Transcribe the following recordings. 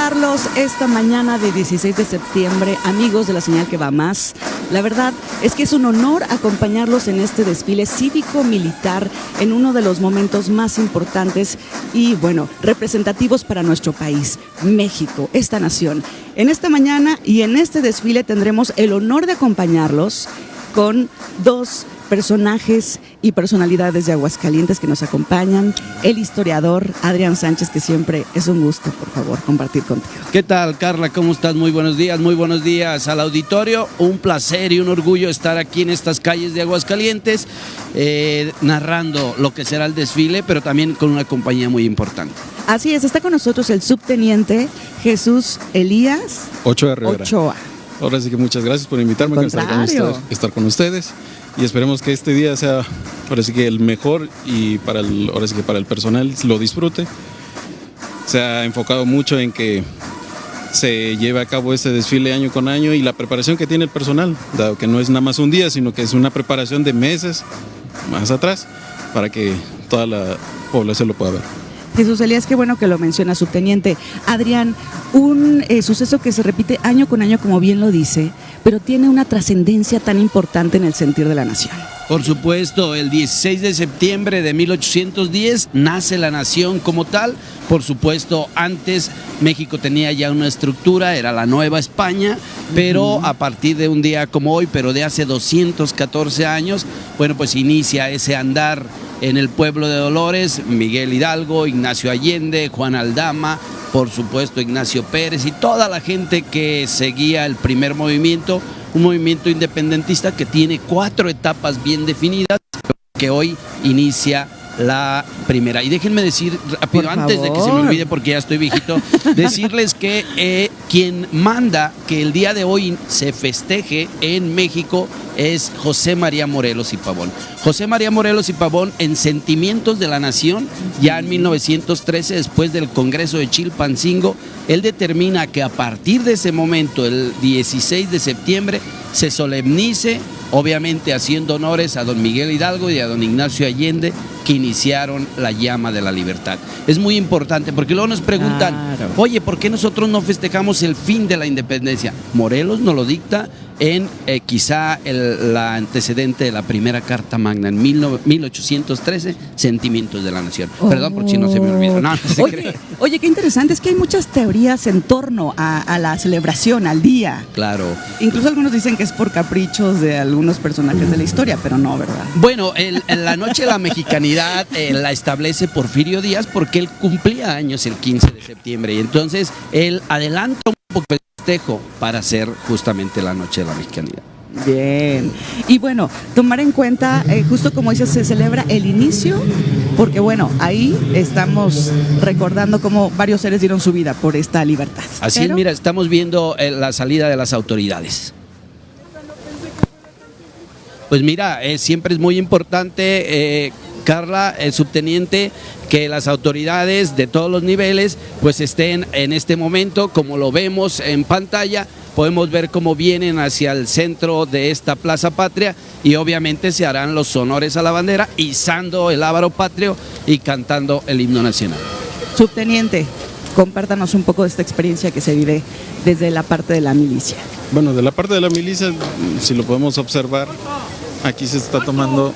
saludarlos esta mañana de 16 de septiembre, amigos de la señal que va más. La verdad es que es un honor acompañarlos en este desfile cívico-militar en uno de los momentos más importantes y, bueno, representativos para nuestro país, México, esta nación. En esta mañana y en este desfile tendremos el honor de acompañarlos con dos personajes y personalidades de Aguascalientes que nos acompañan. El historiador Adrián Sánchez, que siempre es un gusto, por favor, compartir contigo. ¿Qué tal, Carla? ¿Cómo estás? Muy buenos días al auditorio. Un placer y un orgullo estar aquí en estas calles de Aguascalientes, narrando lo que será el desfile, pero también con una compañía muy importante. Así es, está con nosotros el subteniente Jesús Elías Ochoa Rivera. Ochoa. Ahora sí que muchas gracias por invitarme a estar con ustedes y esperemos que este día sea ahora sí que el mejor y ahora sí que para el personal lo disfrute. Se ha enfocado mucho en que se lleve a cabo este desfile año con año y la preparación que tiene el personal, dado que no es nada más un día, sino que es una preparación de meses más atrás para que toda la población lo pueda ver. Jesús Elías, qué bueno que lo menciona, subteniente. Adrián, un suceso que se repite año con año, como bien lo dice, pero tiene una trascendencia tan importante en el sentir de la nación. Por supuesto, el 16 de septiembre de 1810 nace la nación como tal. Por supuesto, antes México tenía ya una estructura, era la Nueva España, pero a partir de un día como hoy, pero de hace 214 años, bueno, pues inicia ese andar en el pueblo de Dolores, Miguel Hidalgo, Ignacio Allende, Juan Aldama, por supuesto Ignacio Pérez y toda la gente que seguía el primer movimiento, un movimiento independentista que tiene 4 etapas bien definidas, que hoy inicia la primera. Y déjenme decir rápido, antes de que se me olvide porque ya estoy viejito, decirles que quien manda que el día de hoy se festeje en México es José María Morelos y Pavón. José María Morelos y Pavón, en Sentimientos de la Nación, ya en 1913, después del Congreso de Chilpancingo, él determina que a partir de ese momento, el 16 de septiembre, se solemnice, obviamente haciendo honores a don Miguel Hidalgo y a don Ignacio Allende, que iniciaron la llama de la libertad. Es muy importante porque luego nos preguntan, oye, ¿por qué nosotros no festejamos el fin de la independencia? Morelos nos lo dicta en quizá la antecedente de la primera Carta Magna, en 1813, Sentimientos de la Nación. Perdón por si no se me olvidó. No, oye, qué interesante, es que hay muchas teorías en torno a la celebración, al día. Claro. Incluso algunos dicen que es por caprichos de algunos personajes de la historia, pero no, ¿verdad? Bueno, la Noche de la Mexicanidad la establece Porfirio Díaz porque él cumplía años el 15 de septiembre y entonces él adelanta un poco el festejo para hacer justamente la Noche de la Mexicanidad. Bien, y bueno, tomar en cuenta, justo como dices, se celebra el inicio, porque bueno, ahí estamos recordando cómo varios seres dieron su vida por esta libertad. Así es, mira, estamos viendo la salida de las autoridades. Pues mira, siempre es muy importante, Carla, el subteniente, que las autoridades de todos los niveles pues estén en este momento, como lo vemos en pantalla, podemos ver cómo vienen hacia el centro de esta Plaza Patria y obviamente se harán los honores a la bandera, izando el lábaro patrio y cantando el himno nacional. Subteniente, compártanos un poco de esta experiencia que se vive desde la parte de la milicia. Bueno, de la parte de la milicia, si lo podemos observar, aquí se está tomando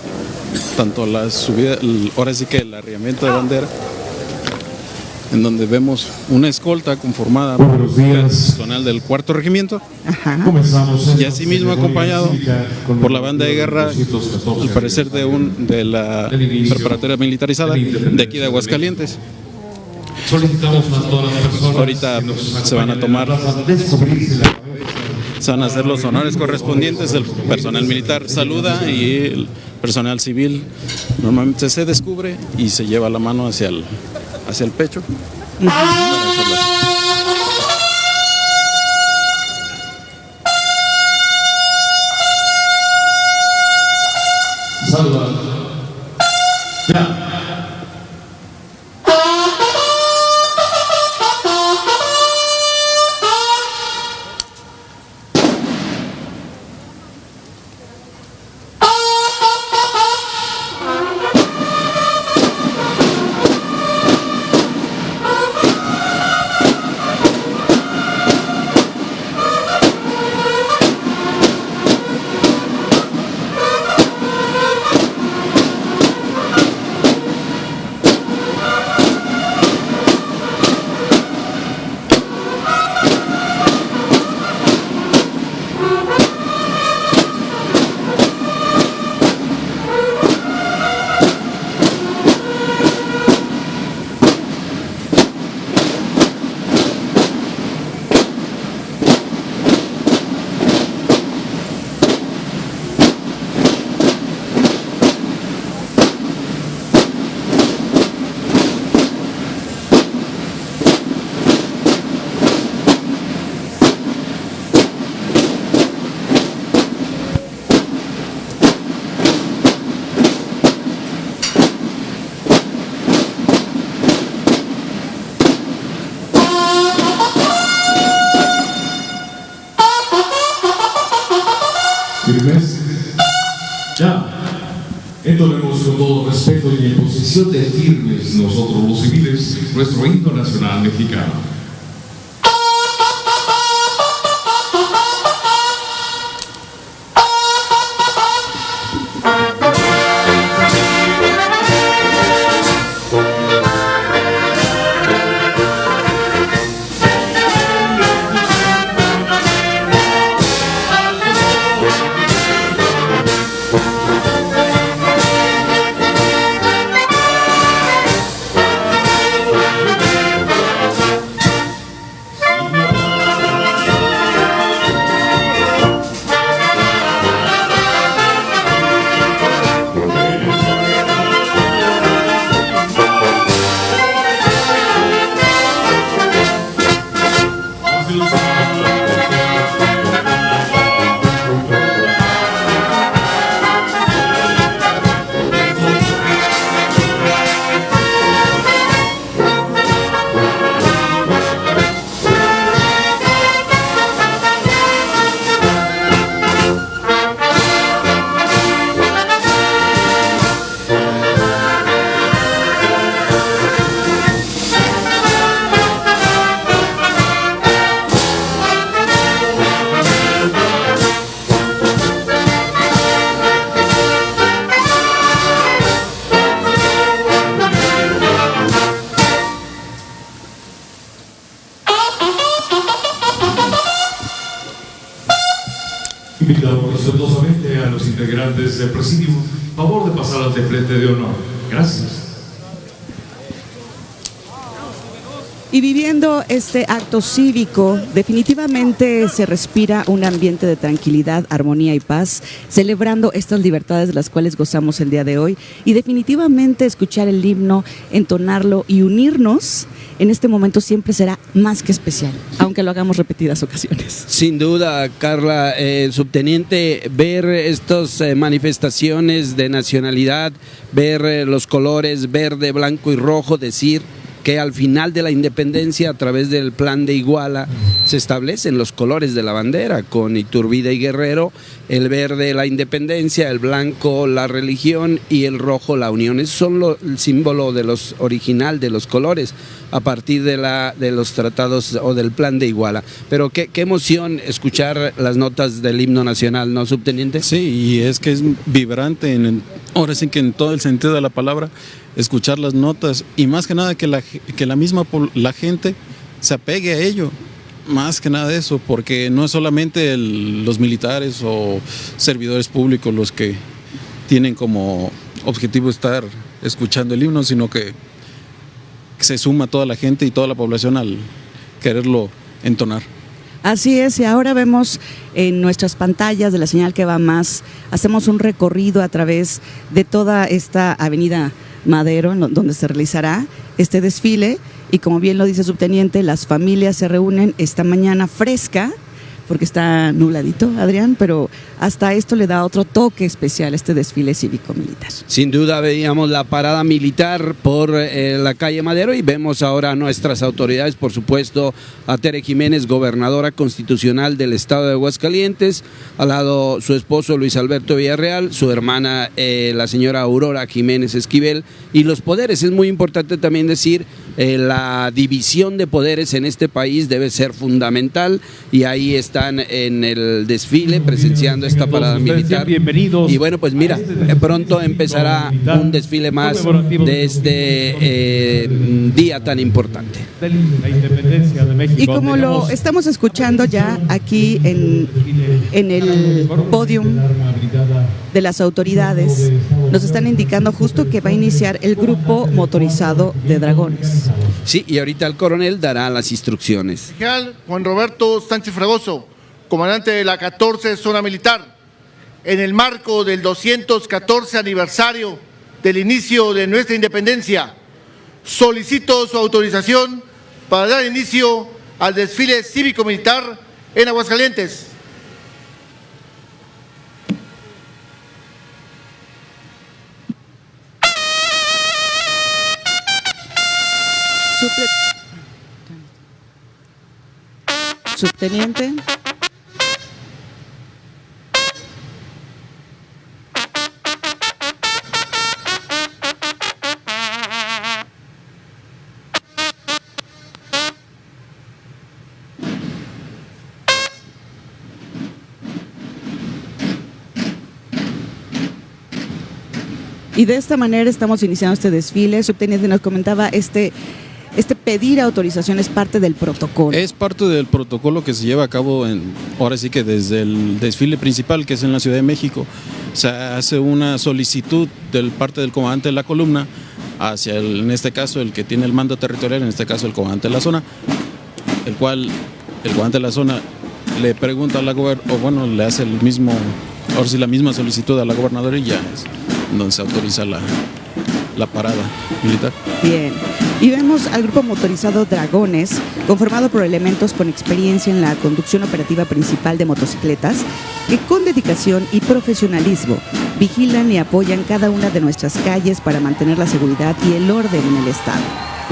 tanto la subida, ahora sí que el arriamiento de bandera, en donde vemos una escolta conformada por el personal del 4º Regimiento. Y asimismo acompañado por la banda de guerra, al parecer de la preparatoria militarizada de aquí de Aguascalientes. Ahorita se van a hacer los honores correspondientes. El personal militar saluda y el personal civil normalmente se descubre y se lleva la mano hacia el pecho para hacerlas. Saluda. Ya. Firmes. Ya. Entonemos con todo respeto y en posición de firmes nosotros los civiles nuestro himno nacional mexicano. Invitamos respetuosamente a los integrantes del presidium, favor de pasar al templete de honor. Gracias. Y viviendo este acto cívico, definitivamente se respira un ambiente de tranquilidad, armonía y paz, celebrando estas libertades de las cuales gozamos el día de hoy. Y definitivamente escuchar el himno, entonarlo y unirnos en este momento siempre será más que especial, aunque lo hagamos repetidas ocasiones. Sin duda, Carla, subteniente, ver estas manifestaciones de nacionalidad, ver los colores verde, blanco y rojo, decir que al final de la independencia, a través del Plan de Iguala, se establecen los colores de la bandera, con Iturbide y Guerrero, el verde la independencia, el blanco la religión y el rojo la unión. Esos son el símbolo de los original de los colores, a partir de los tratados o del Plan de Iguala. Pero qué emoción escuchar las notas del himno nacional, ¿no, subteniente? Sí, y es que es vibrante, ahora sí que en todo el sentido de la palabra, escuchar las notas y más que nada que la misma la gente se apegue a ello, más que nada eso, porque no es solamente los militares o servidores públicos los que tienen como objetivo estar escuchando el himno, sino que se suma toda la gente y toda la población al quererlo entonar. Así es, y ahora vemos en nuestras pantallas de la señal que va más, hacemos un recorrido a través de toda esta avenida Madero, donde se realizará este desfile, y como bien lo dice subteniente, las familias se reúnen esta mañana fresca, porque está nubladito, Adrián, pero hasta esto le da otro toque especial a este desfile cívico-militar. Sin duda veíamos la parada militar por la calle Madero y vemos ahora a nuestras autoridades, por supuesto, a Tere Jiménez, gobernadora constitucional del estado de Aguascalientes, al lado su esposo Luis Alberto Villarreal, su hermana la señora Aurora Jiménez Esquivel, y los poderes. Es muy importante también decir, la división de poderes en este país debe ser fundamental, y ahí están en el desfile presenciando esta parada militar. Bienvenidos. Y bueno, pues mira, pronto empezará un desfile más de este día tan importante. La independencia de México. Y como lo estamos escuchando ya aquí en el podium de las autoridades, nos están indicando justo que va a iniciar el grupo motorizado de dragones. Sí, y ahorita el coronel dará las instrucciones. General Juan Roberto Sánchez Fragoso, comandante de la 14 Zona Militar, en el marco del 214 aniversario del inicio de nuestra independencia, solicito su autorización para dar inicio al desfile cívico-militar en Aguascalientes. Subteniente. Y de esta manera estamos iniciando este desfile. Subteniente nos comentaba este pedir autorización es parte del protocolo. Es parte del protocolo que se lleva a cabo ahora sí que desde el desfile principal, que es en la Ciudad de México. Se hace una solicitud del parte del comandante de la columna hacia en este caso el que tiene el mando territorial, en este caso el comandante de la zona, el cual el comandante de la zona le pregunta a la le hace ahora sí la misma solicitud a la gobernadora y ya es donde se autoriza la parada militar. Bien, y vemos al grupo motorizado Dragones, conformado por elementos con experiencia en la conducción operativa principal de motocicletas, que con dedicación y profesionalismo vigilan y apoyan cada una de nuestras calles para mantener la seguridad y el orden en el estado.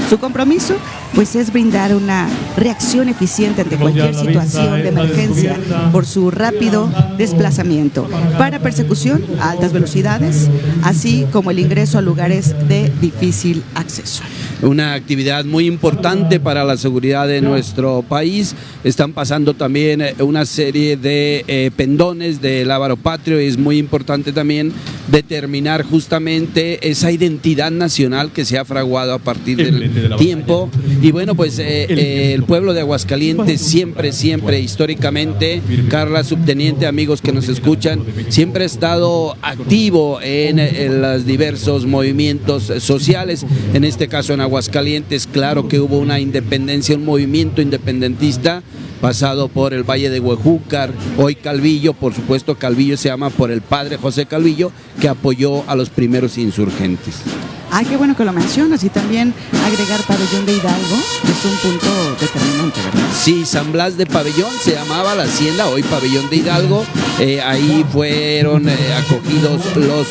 Su compromiso, pues, es brindar una reacción eficiente ante cualquier situación de emergencia por su rápido desplazamiento, para persecución a altas velocidades, así como el ingreso a lugares de difícil acceso. Una actividad muy importante para la seguridad de nuestro país. Están pasando también una serie de pendones del Lábaro Patrio y es muy importante también determinar justamente esa identidad nacional que se ha fraguado a partir del tiempo. Y bueno, pues el pueblo de Aguascalientes siempre, históricamente, Carla, subteniente, amigos que nos escuchan, siempre ha estado activo en los diversos movimientos sociales. En este caso en Aguascalientes, claro que hubo una independencia, un movimiento independentista pasado por el Valle de Huejúcar, hoy Calvillo, por supuesto Calvillo se llama por el padre José Calvillo, que apoyó a los primeros insurgentes. Ay, qué bueno que lo mencionas, y también agregar Pabellón de Hidalgo, que es un punto determinante, ¿verdad? Sí, San Blas de Pabellón se llamaba la hacienda, hoy Pabellón de Hidalgo. Ahí fueron acogidos los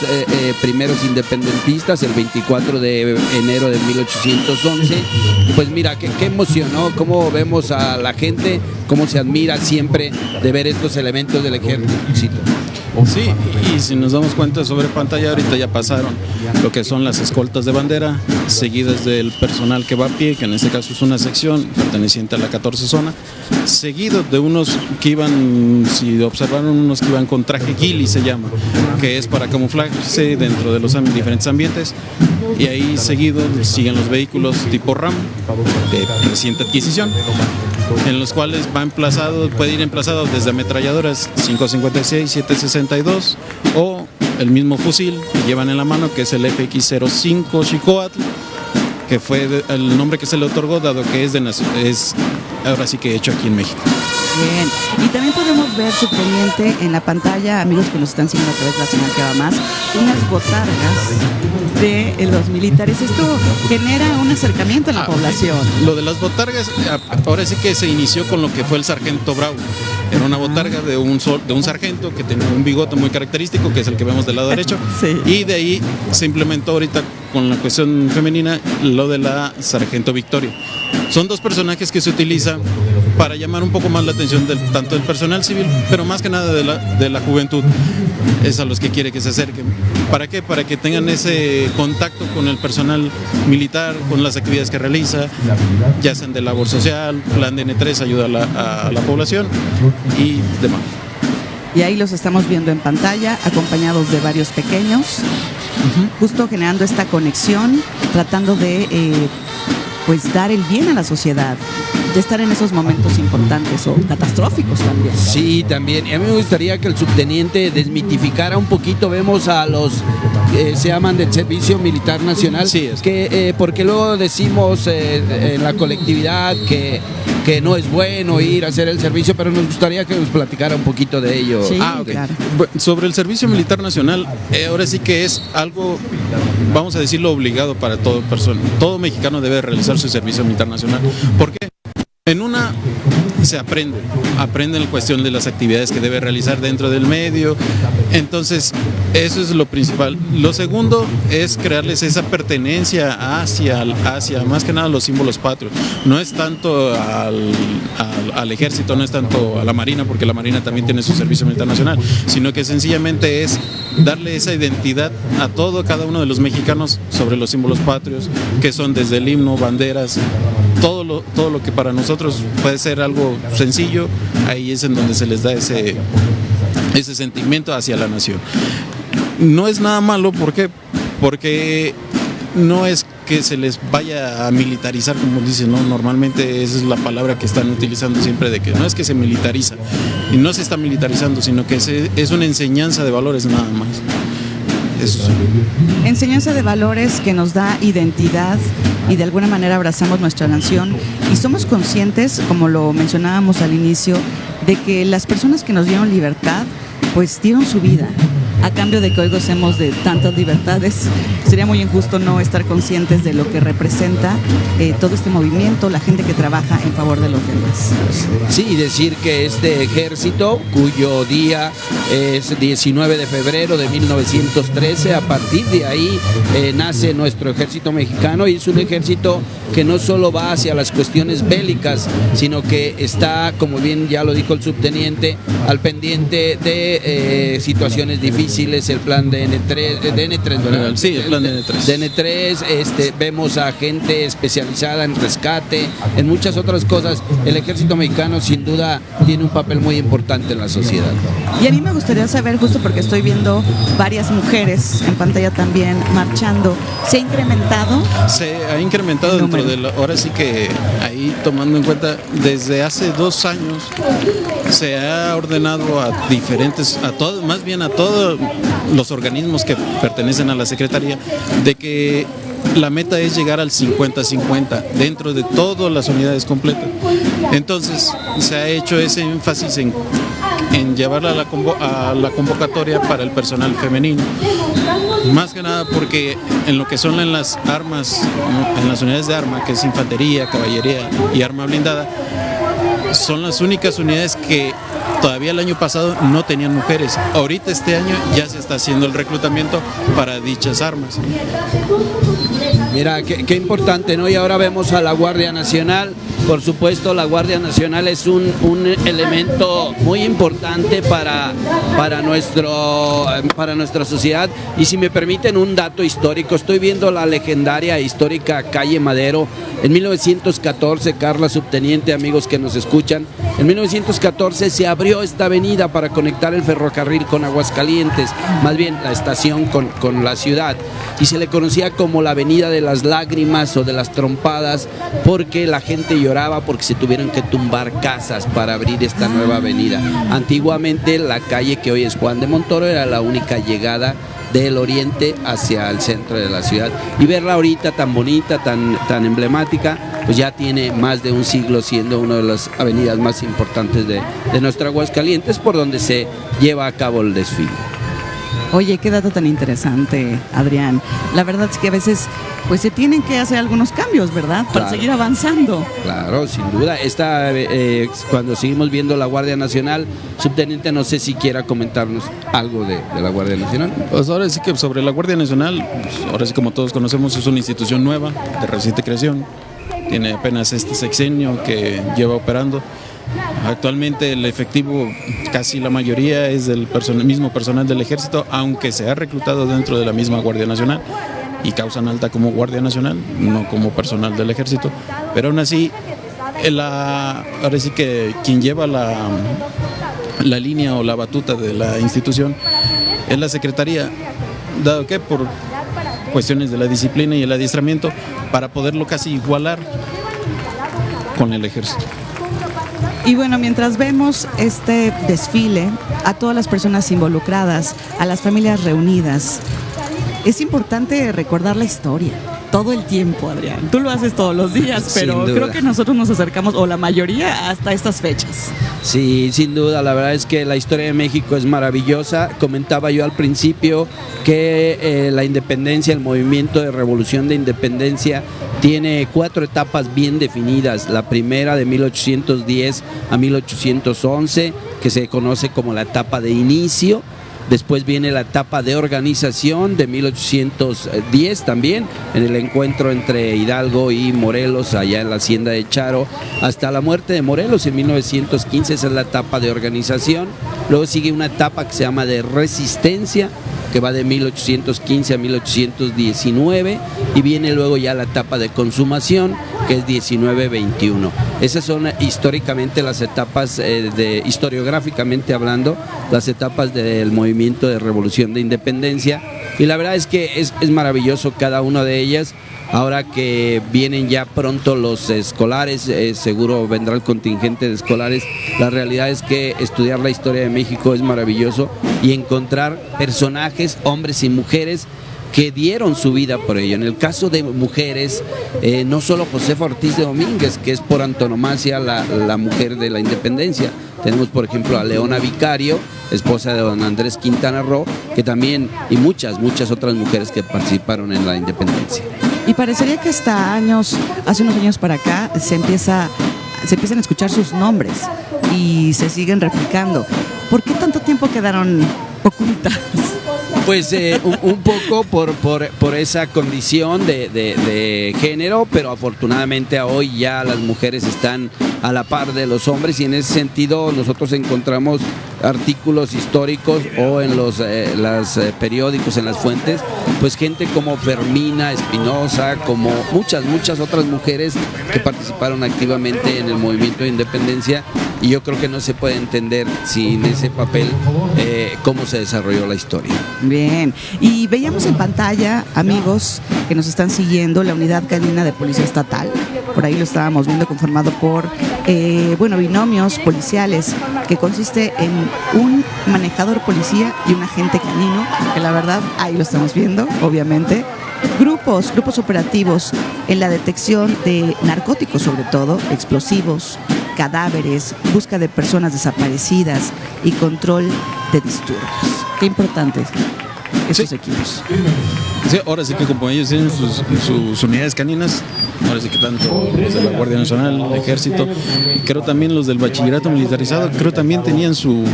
primeros independentistas el 24 de enero de 1811. Pues mira, qué emoción, ¿no? Cómo vemos a la gente, cómo se admira siempre de ver estos elementos del ejército. Sí, y si nos damos cuenta sobre pantalla, ahorita ya pasaron lo que son las escoltas de bandera, seguidas del personal que va a pie, que en este caso es una sección perteneciente a la 14 zona, seguido de unos que iban, si observaron, unos que iban con traje ghillie se llama, que es para camuflarse dentro de los diferentes ambientes, y ahí seguido siguen los vehículos tipo RAM de reciente adquisición, en los cuales puede ir emplazado desde ametralladoras 5.56, 7.62 o el mismo fusil que llevan en la mano, que es el FX-05 Xicoatl, que fue el nombre que se le otorgó dado que es ahora sí que hecho aquí en México. Bien, y también podemos ver, subteniente, en la pantalla, amigos que nos están siguiendo a través de la señal que va más, unas botargas de los militares. Esto genera un acercamiento en la población. Lo de las botargas, ahora sí que se inició con lo que fue el sargento Bravo. Era una botarga de un sargento que tenía un bigote muy característico, que es el que vemos del lado derecho. Sí. Y de ahí se implementó ahorita con la cuestión femenina lo de la sargento Victoria. Son dos personajes que se utilizan para llamar un poco más la atención tanto del personal civil, pero más que nada de la juventud. Es a los que quiere que se acerquen. ¿Para qué? Para que tengan ese contacto con el personal militar, con las actividades que realiza, ya sean de labor social, plan de N3, ayuda a la población y demás. Y ahí los estamos viendo en pantalla, acompañados de varios pequeños, justo generando esta conexión, tratando de pues dar el bien a la sociedad, de estar en esos momentos importantes o catastróficos también. Sí, también. Y a mí me gustaría que el subteniente desmitificara un poquito. Vemos a los se llaman del Servicio Militar Nacional, sí, es. Porque luego decimos en la colectividad que no es bueno ir a hacer el servicio, pero nos gustaría que nos platicara un poquito de ello. Sí, Okay. claro. Sobre el Servicio Militar Nacional, ahora sí que es algo, vamos a decirlo, obligado para todo mexicano debe realizar su Servicio Militar Nacional. ¿Por qué? En una se aprende en cuestión de las actividades que debe realizar dentro del medio, entonces eso es lo principal. Lo segundo es crearles esa pertenencia hacia más que nada los símbolos patrios. No es tanto al ejército, no es tanto a la marina, porque la marina también tiene su servicio militar nacional, sino que sencillamente es darle esa identidad a cada uno de los mexicanos sobre los símbolos patrios, que son desde el himno, banderas, todo lo que para nosotros puede ser algo sencillo, ahí es en donde se les da ese sentimiento hacia la nación. No es nada malo, ¿por qué? porque no es que se les vaya a militarizar, como dicen, ¿no? Normalmente esa es la palabra que están utilizando siempre, de que no es que se militariza, y no se está militarizando, sino que es una enseñanza de valores nada más. Eso. Enseñanza de valores que nos da identidad y de alguna manera abrazamos nuestra nación y somos conscientes, como lo mencionábamos al inicio, de que las personas que nos dieron libertad, pues dieron su vida a cambio de que hoy gocemos de tantas libertades. Sería muy injusto no estar conscientes de lo que representa todo este movimiento, la gente que trabaja en favor de los demás. Sí, y decir que este ejército, cuyo día es 19 de febrero de 1913, a partir de ahí nace nuestro ejército mexicano, y es un ejército que no solo va hacia las cuestiones bélicas, sino que está, como bien ya lo dijo el subteniente, al pendiente de situaciones difíciles, el plan de N3, ¿verdad? Sí, el plan de N3. Vemos a gente especializada en rescate, en muchas otras cosas. El ejército mexicano sin duda tiene un papel muy importante en la sociedad. Y a mí me gustaría saber, justo porque estoy viendo varias mujeres en pantalla también marchando, ¿se ha incrementado? Se ha incrementado dentro de ahora sí que ahí, tomando en cuenta, desde hace 2 años se ha ordenado a diferentes, más bien a todos los organismos que pertenecen a la Secretaría, de que la meta es llegar al 50-50 dentro de todas las unidades completas. Entonces se ha hecho ese énfasis en llevarla a la convocatoria para el personal femenino, más que nada porque en lo que son en las armas, en las unidades de arma, que es infantería, caballería y arma blindada, son las únicas unidades que todavía el año pasado no tenían mujeres. Ahorita este año ya se está haciendo el reclutamiento para dichas armas. Mira, qué importante, ¿no? Y ahora vemos a la Guardia Nacional. Por supuesto, la Guardia Nacional es un elemento muy importante para nuestra sociedad. Y si me permiten un dato histórico, estoy viendo la legendaria e histórica calle Madero. En 1914, Carla, subteniente, amigos que nos escuchan, en 1914 se abrió esta avenida para conectar el ferrocarril con Aguascalientes, más bien la estación con la ciudad, y se le conocía como la Avenida de las Lágrimas o de las Trompadas, porque la gente lloraba porque se tuvieron que tumbar casas para abrir esta nueva avenida. Antiguamente la calle que hoy es Juan de Montoro era la única llegada del oriente hacia el centro de la ciudad, y verla ahorita tan bonita, tan emblemática, pues ya tiene más de un siglo siendo una de las avenidas más importantes de nuestra Aguascalientes, por donde se lleva a cabo el desfile. Oye, qué dato tan interesante, Adrián. La verdad es que a veces pues se tienen que hacer algunos cambios, ¿verdad? Para seguir avanzando. Claro, sin duda. Cuando seguimos viendo la Guardia Nacional, subteniente, no sé si quiera comentarnos algo de la Guardia Nacional. Pues ahora sí que sobre la Guardia Nacional, pues ahora sí, como todos conocemos, es una institución nueva, de reciente creación. Tiene apenas este sexenio que lleva operando. Actualmente el efectivo, casi la mayoría, es del mismo personal del Ejército, aunque se ha reclutado dentro de la misma Guardia Nacional y causan alta como Guardia Nacional, no como personal del Ejército. Pero aún así, ahora sí que quien lleva la línea o la batuta de la institución es la Secretaría, dado que por cuestiones de la disciplina y el adiestramiento, para poderlo casi igualar con el Ejército. Y bueno, mientras vemos este desfile, a todas las personas involucradas, a las familias reunidas, es importante recordar la historia todo el tiempo, Adrián. Tú lo haces todos los días, pero creo que nosotros nos acercamos, o la mayoría, hasta estas fechas. Sí, sin duda, la verdad es que la historia de México es maravillosa. Comentaba yo al principio que la independencia, el movimiento de revolución de independencia, tiene 4 etapas bien definidas. La primera, de 1810 a 1811, que se conoce como la etapa de inicio. Después viene la etapa de organización de 1810 también, en el encuentro entre Hidalgo y Morelos, allá en la hacienda de Charo, hasta la muerte de Morelos en 1915, esa es la etapa de organización. Luego sigue una etapa que se llama de resistencia, que va de 1815 a 1819, y viene luego ya la etapa de consumación, que es 1921. Esas son históricamente las etapas, historiográficamente hablando, las etapas del movimiento de revolución de independencia, y la verdad es que es maravilloso cada una de ellas. Ahora que vienen ya pronto los escolares, seguro vendrá el contingente de escolares, la realidad es que estudiar la historia de México es maravilloso y encontrar personajes, hombres y mujeres, que dieron su vida por ello. En el caso de mujeres, no solo Josefa Ortiz de Domínguez, que es por antonomasia la mujer de la independencia. Tenemos, por ejemplo, a Leona Vicario, esposa de don Andrés Quintana Roo, que también, y muchas otras mujeres que participaron en la independencia. Y parecería que hasta hace unos años para acá, se empiezan a escuchar sus nombres y se siguen replicando. ¿Por qué tanto tiempo quedaron ocultas? Pues un poco por esa condición de género, pero afortunadamente hoy ya las mujeres están a la par de los hombres y en ese sentido nosotros encontramos artículos históricos o en los periódicos, en las fuentes, pues gente como Fermina Espinosa, como muchas otras mujeres que participaron activamente en el movimiento de independencia, y yo creo que no se puede entender sin ese papel cómo se desarrolló la historia. Bien, y veíamos en pantalla, amigos que nos están siguiendo, la unidad canina de Policía Estatal. Por ahí lo estábamos viendo, conformado por binomios policiales, que consiste en un manejador policía y un agente canino, que la verdad ahí lo estamos viendo, obviamente. Grupos operativos en la detección de narcóticos, sobre todo, explosivos, cadáveres, busca de personas desaparecidas y control de disturbios. Qué importantes esos equipos. Sí, ahora sí que como ellos tienen sus unidades caninas, ahora sí que tanto los de la Guardia Nacional, el Ejército, creo también los del bachillerato militarizado, creo también tenían sus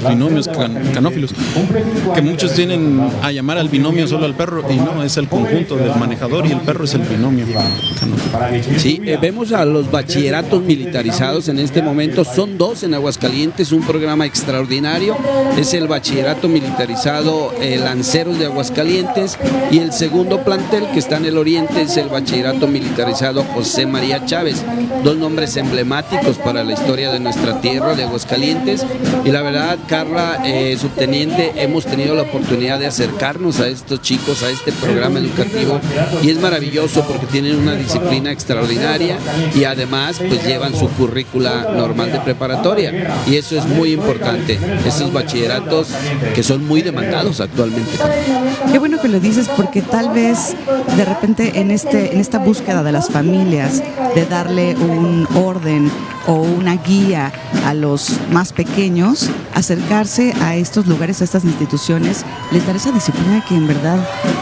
binomios canófilos, que muchos tienen a llamar al binomio solo al perro, y no, es el conjunto del manejador y el perro es el binomio canófilo. Sí, vemos a los bachilleratos militarizados en este momento, son 2 en Aguascalientes, un programa extraordinario, es el bachillerato militarizado Lanceros de Aguascalientes, y el segundo plantel que está en el oriente es el bachillerato militarizado José María Chávez, 2 nombres emblemáticos para la historia de nuestra tierra, de Aguascalientes, y la verdad, Carla, subteniente, hemos tenido la oportunidad de acercarnos a estos chicos, a este programa educativo, y es maravilloso porque tienen una disciplina extraordinaria y además pues llevan su currícula normal de preparatoria, y eso es muy importante, esos bachilleratos que son muy demandados actualmente. Qué bueno que lo dices, porque tal vez de repente en esta búsqueda de las familias de darle un orden o una guía a los más pequeños, acercarse a estos lugares, a estas instituciones, les dar esa disciplina que en verdad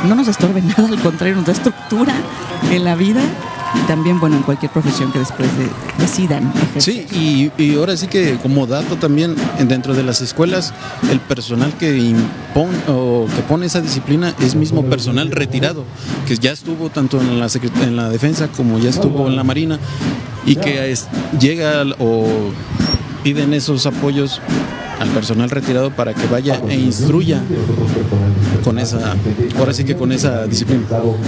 no nos estorbe nada, al contrario, nos da estructura en la vida. Y también, bueno, en cualquier profesión que después decidan ejercer. Sí, y ahora sí que como dato también, dentro de las escuelas, el personal que pone esa disciplina es mismo personal retirado, que ya estuvo tanto en la defensa como ya estuvo en la Marina, y que llega o piden esos apoyos al personal retirado para que vaya e instruya con esa disciplina.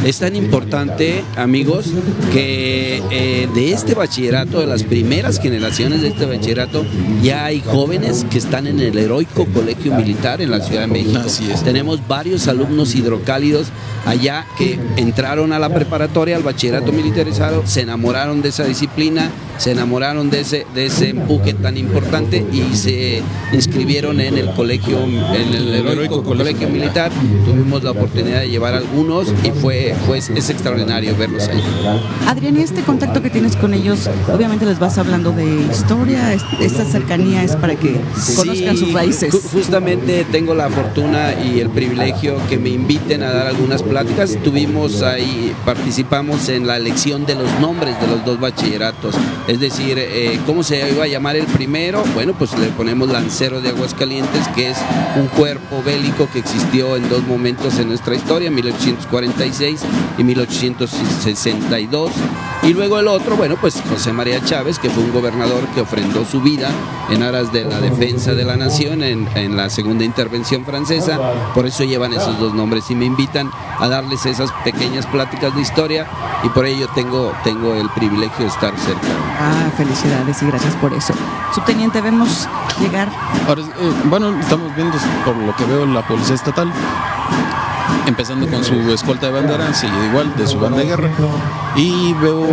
Es tan importante, amigos, que de este bachillerato, de las primeras generaciones de este bachillerato, ya hay jóvenes que están en el heroico Colegio Militar en la Ciudad de México. Así es. Tenemos varios alumnos hidrocálidos allá que entraron a la preparatoria, al bachillerato militarizado, se enamoraron de esa disciplina, se enamoraron de ese empuje tan importante y se inscribieron en el colegio, en el heroico colegio militar. Tuvimos la oportunidad de llevar a algunos y es extraordinario verlos ahí. Adrián, ¿y este contacto que tienes con ellos, obviamente les vas hablando de historia, esta cercanía es para que conozcan sus raíces? Justamente tengo la fortuna y el privilegio que me inviten a dar algunas pláticas. Participamos en la elección de los nombres de los 2 bachilleratos, es decir, ¿cómo se iba a llamar el primero? Bueno, pues le ponemos Lancero de Aguascalientes, que es un cuerpo bélico que existió en 2 momentos en nuestra historia, 1846 y 1862, y luego el otro, bueno, pues José María Chávez, que fue un gobernador que ofrendó su vida en aras de la defensa de la nación en la segunda intervención francesa, por eso llevan esos 2 nombres y me invitan a darles esas pequeñas pláticas de historia, y por ello tengo el privilegio de estar cerca. Felicidades y gracias por eso. Subteniente, vemos llegar. Ahora, bueno, estamos viendo, por lo que veo, la Policía Estatal. empezando con su escolta de bandera, sí, igual, de su banda de guerra. Y veo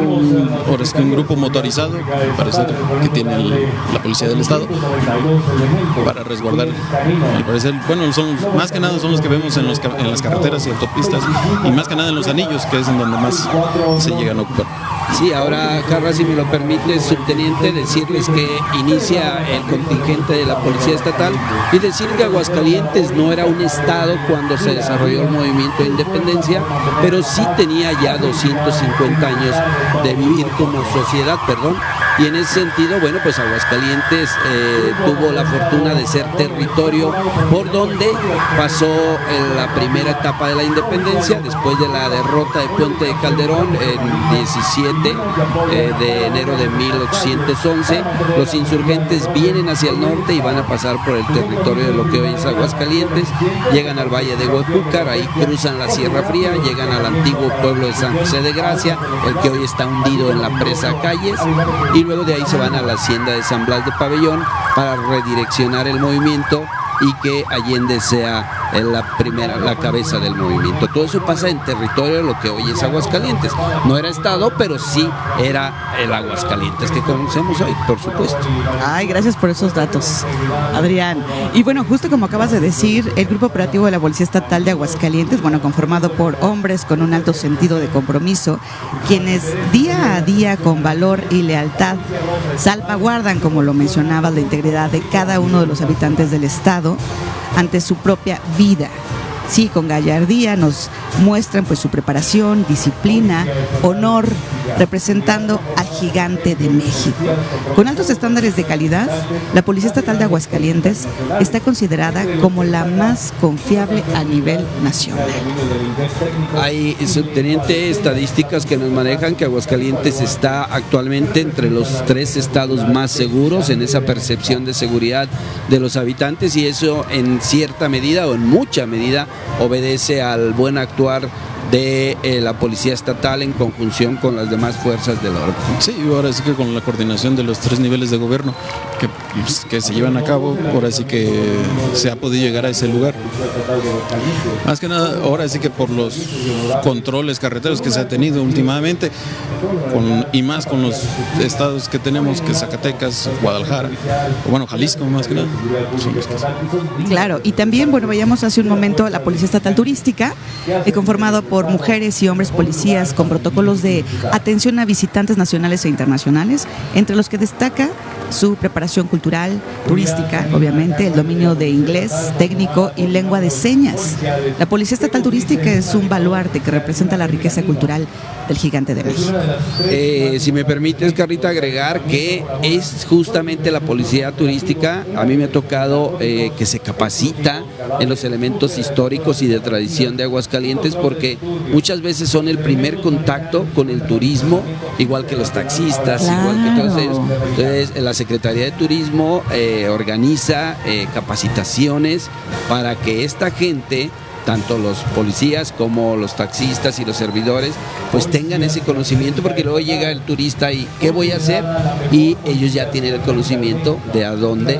ahora es que un grupo motorizado, parece que tiene la policía del estado, para resguardar, al parecer, bueno, más que nada son los que vemos en las carreteras y autopistas, y más que nada en los anillos, que es en donde más se llegan a ocupar. Sí, ahora, Carla, si me lo permite, subteniente, decirles que inicia el contingente de la Policía Estatal y decir que Aguascalientes no era un estado cuando se desarrolló el movimiento de independencia, pero sí tenía ya 250 años de vivir como sociedad, y en ese sentido, bueno, pues Aguascalientes tuvo la fortuna de ser territorio por donde pasó en la primera etapa de la independencia, después de la derrota de Puente de Calderón en 17 de enero de 1811. Los insurgentes vienen hacia el norte y van a pasar por el territorio de lo que hoy es Aguascalientes, llegan al Valle de Huejúcar, ahí cruzan la Sierra Fría, llegan al antiguo pueblo de San José de Gracia, el que hoy está hundido en la presa Calles, y luego de ahí se van a la hacienda de San Blas de Pabellón para redireccionar el movimiento y que Allende sea la cabeza del movimiento. Todo eso pasa en territorio de lo que hoy es Aguascalientes. No era estado, pero sí era el Aguascalientes que conocemos hoy, por supuesto. Ay, gracias por esos datos, Adrián. Y bueno, justo como acabas de decir, el Grupo Operativo de la Policía Estatal de Aguascalientes, bueno, conformado por hombres con un alto sentido de compromiso, quienes día a día con valor y lealtad salvaguardan, como lo mencionaba, la integridad de cada uno de los habitantes del estado ante su propia vida. Sí, con gallardía nos muestran pues su preparación, disciplina, honor, representando al gigante de México. Con altos estándares de calidad, la Policía Estatal de Aguascalientes está considerada como la más confiable a nivel nacional. Hay, subteniente, estadísticas que nos manejan que Aguascalientes está actualmente entre los 3 estados más seguros en esa percepción de seguridad de los habitantes, y eso en cierta medida o en mucha medida obedece al buen actuar de la Policía Estatal en conjunción con las demás fuerzas del orden. Sí, ahora sí que con la coordinación de los 3 niveles de gobierno que se llevan a cabo, ahora sí que se ha podido llegar a ese lugar. Más que nada, ahora sí que por los controles carreteros que se ha tenido últimamente, y más con los estados que tenemos, que Zacatecas, Guadalajara, o bueno, Jalisco más que nada. Claro, y también, bueno, veíamos hace un momento la Policía Estatal Turística, conformado por mujeres y hombres policías con protocolos de atención a visitantes nacionales e internacionales, entre los que destaca su preparación cultural, turística, obviamente, el dominio de inglés, técnico y lengua de señas. La Policía Estatal Turística es un baluarte que representa la riqueza cultural del gigante de México. Si me permites, Carlita, agregar que es justamente la Policía Turística, a mí me ha tocado que se capacita en los elementos históricos y de tradición de Aguascalientes, porque muchas veces son el primer contacto con el turismo, igual que los taxistas, claro, igual que todos ellos. Entonces, la Secretaría de Turismo organiza capacitaciones para que esta gente, tanto los policías como los taxistas y los servidores, pues tengan ese conocimiento, porque luego llega el turista y ¿qué voy a hacer? Y ellos ya tienen el conocimiento de a dónde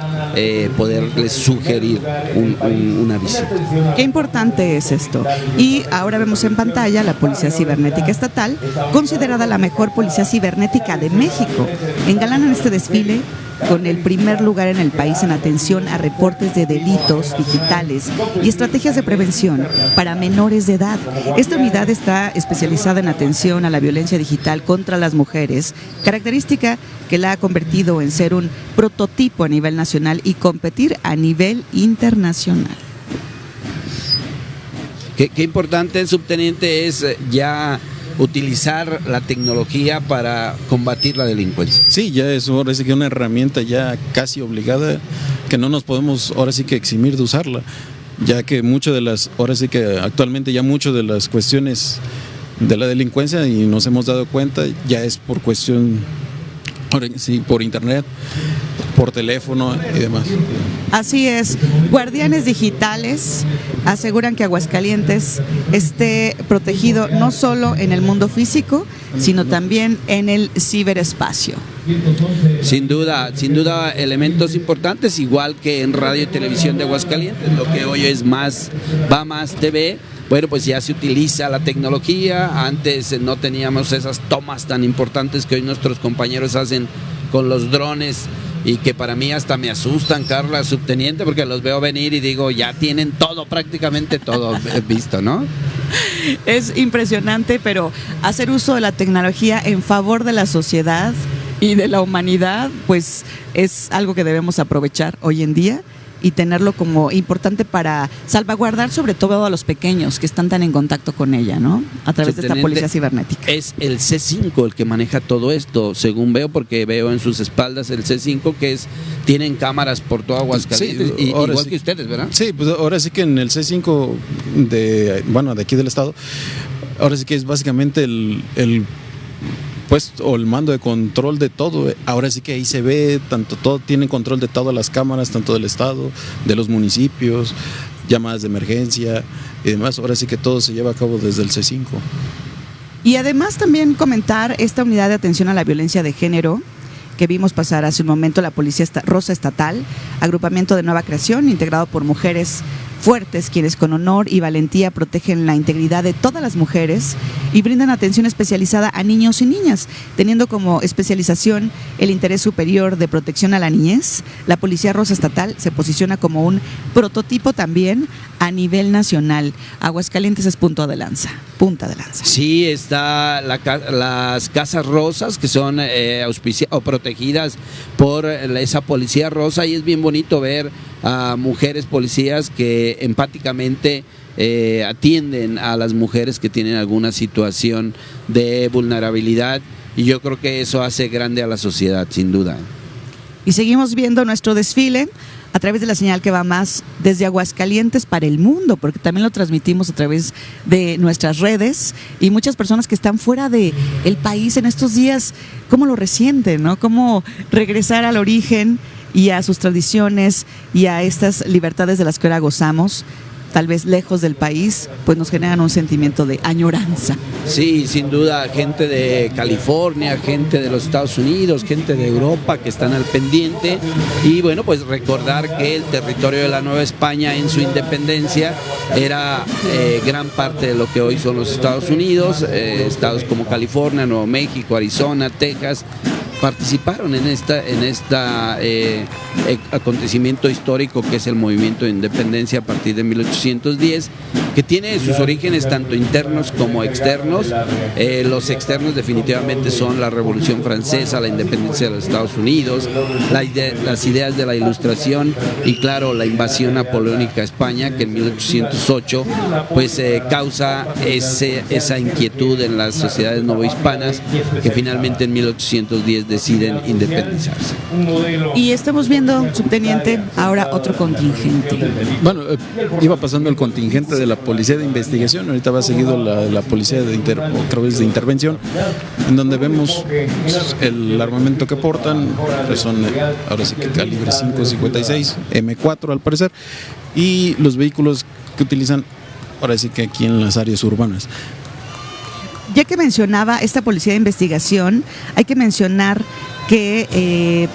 poderles sugerir una visita. Qué importante es esto. Y ahora vemos en pantalla la Policía Cibernética Estatal, considerada la mejor policía cibernética de México. Engalanan este desfile con el primer lugar en el país en atención a reportes de delitos digitales y estrategias de prevención para menores de edad. Esta unidad está especializada en atención a la violencia digital contra las mujeres, característica que la ha convertido en ser un prototipo a nivel nacional y competir a nivel internacional. Qué importante, subteniente, es ya utilizar la tecnología para combatir la delincuencia. Sí, ya es ahora sí que una herramienta ya casi obligada, que no nos podemos ahora sí que eximir de usarla, ya que ahora sí que actualmente ya mucho de las cuestiones de la delincuencia, y nos hemos dado cuenta, ya es por cuestión, ahora sí, por internet, por teléfono y demás. Así es, guardianes digitales aseguran que Aguascalientes esté protegido no solo en el mundo físico, sino también en el ciberespacio. Sin duda, elementos importantes, igual que en radio y televisión de Aguascalientes, lo que hoy es Va Más TV. Bueno, pues ya se utiliza la tecnología. Antes no teníamos esas tomas tan importantes que hoy nuestros compañeros hacen con los drones y que para mí hasta me asustan, Carla, subteniente, porque los veo venir y digo, ya tienen todo, prácticamente todo visto, ¿no? Es impresionante, pero hacer uso de la tecnología en favor de la sociedad y de la humanidad, pues es algo que debemos aprovechar hoy en día y tenerlo como importante para salvaguardar sobre todo a los pequeños que están tan en contacto con ella, ¿no? A través de esta policía cibernética. Es el C5 el que maneja todo esto, según veo, porque veo en sus espaldas el C5 tienen cámaras por todo Aguascalientes, sí, igual sí, que ustedes, ¿verdad? Sí, pues ahora sí que en el C5 de aquí del estado, ahora sí que es básicamente el puesto o el mando de control de todo. Ahora sí que ahí se ve todo, tienen control de todas las cámaras, tanto del estado, de los municipios, llamadas de emergencia y demás. Ahora sí que todo se lleva a cabo desde el C5. Y además también comentar esta unidad de atención a la violencia de género que vimos pasar hace un momento, la Policía Rosa Estatal, agrupamiento de nueva creación integrado por mujeres fuertes, quienes con honor y valentía protegen la integridad de todas las mujeres y brindan atención especializada a niños y niñas, teniendo como especialización el interés superior de protección a la niñez. La Policía Rosa Estatal se posiciona como un prototipo también a nivel nacional. Aguascalientes es punta de lanza. Sí, está las Casas Rosas, que son o protegidas por esa Policía Rosa, y es bien bonito ver a mujeres policías que empáticamente atienden a las mujeres que tienen alguna situación de vulnerabilidad, y yo creo que eso hace grande a la sociedad, sin duda. Y seguimos viendo nuestro desfile a través de la señal que va más desde Aguascalientes para el mundo, porque también lo transmitimos a través de nuestras redes, y muchas personas que están fuera del país en estos días, ¿cómo lo resienten, no? ¿Cómo regresar al origen y a sus tradiciones y a estas libertades de las que ahora gozamos, tal vez lejos del país, pues nos generan un sentimiento de añoranza? Sí, sin duda, gente de California, gente de los Estados Unidos, gente de Europa que están al pendiente, y bueno, pues recordar que el territorio de la Nueva España en su independencia era gran parte de lo que hoy son los Estados Unidos. Estados como California, Nuevo México, Arizona, Texas participaron en acontecimiento histórico que es el movimiento de independencia a partir de 1810, que tiene sus orígenes tanto internos como externos. Los externos definitivamente son la Revolución Francesa, la independencia de los Estados Unidos, las ideas de la Ilustración y claro, la invasión napoleónica a España, que en 1808 pues causa esa inquietud en las sociedades novohispanas, que finalmente en 1810 deciden independizarse. Y estamos viendo, subteniente, ahora otro contingente. Bueno, iba pasando el contingente de la Policía de Investigación, ahorita va seguido la Policía de Intervención, en donde vemos el armamento que portan, pues son ahora sí que calibre 5.56, M4 al parecer, y los vehículos que utilizan ahora sí que aquí en las áreas urbanas. Ya que mencionaba esta Policía de Investigación, hay que mencionar que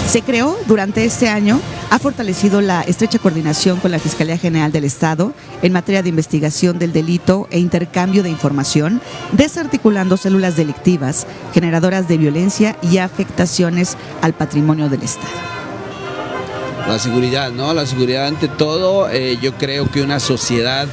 se creó durante este año, ha fortalecido la estrecha coordinación con la Fiscalía General del Estado en materia de investigación del delito e intercambio de información, desarticulando células delictivas, generadoras de violencia y afectaciones al patrimonio del Estado. La seguridad, ¿no? La seguridad ante todo. Yo creo que una sociedad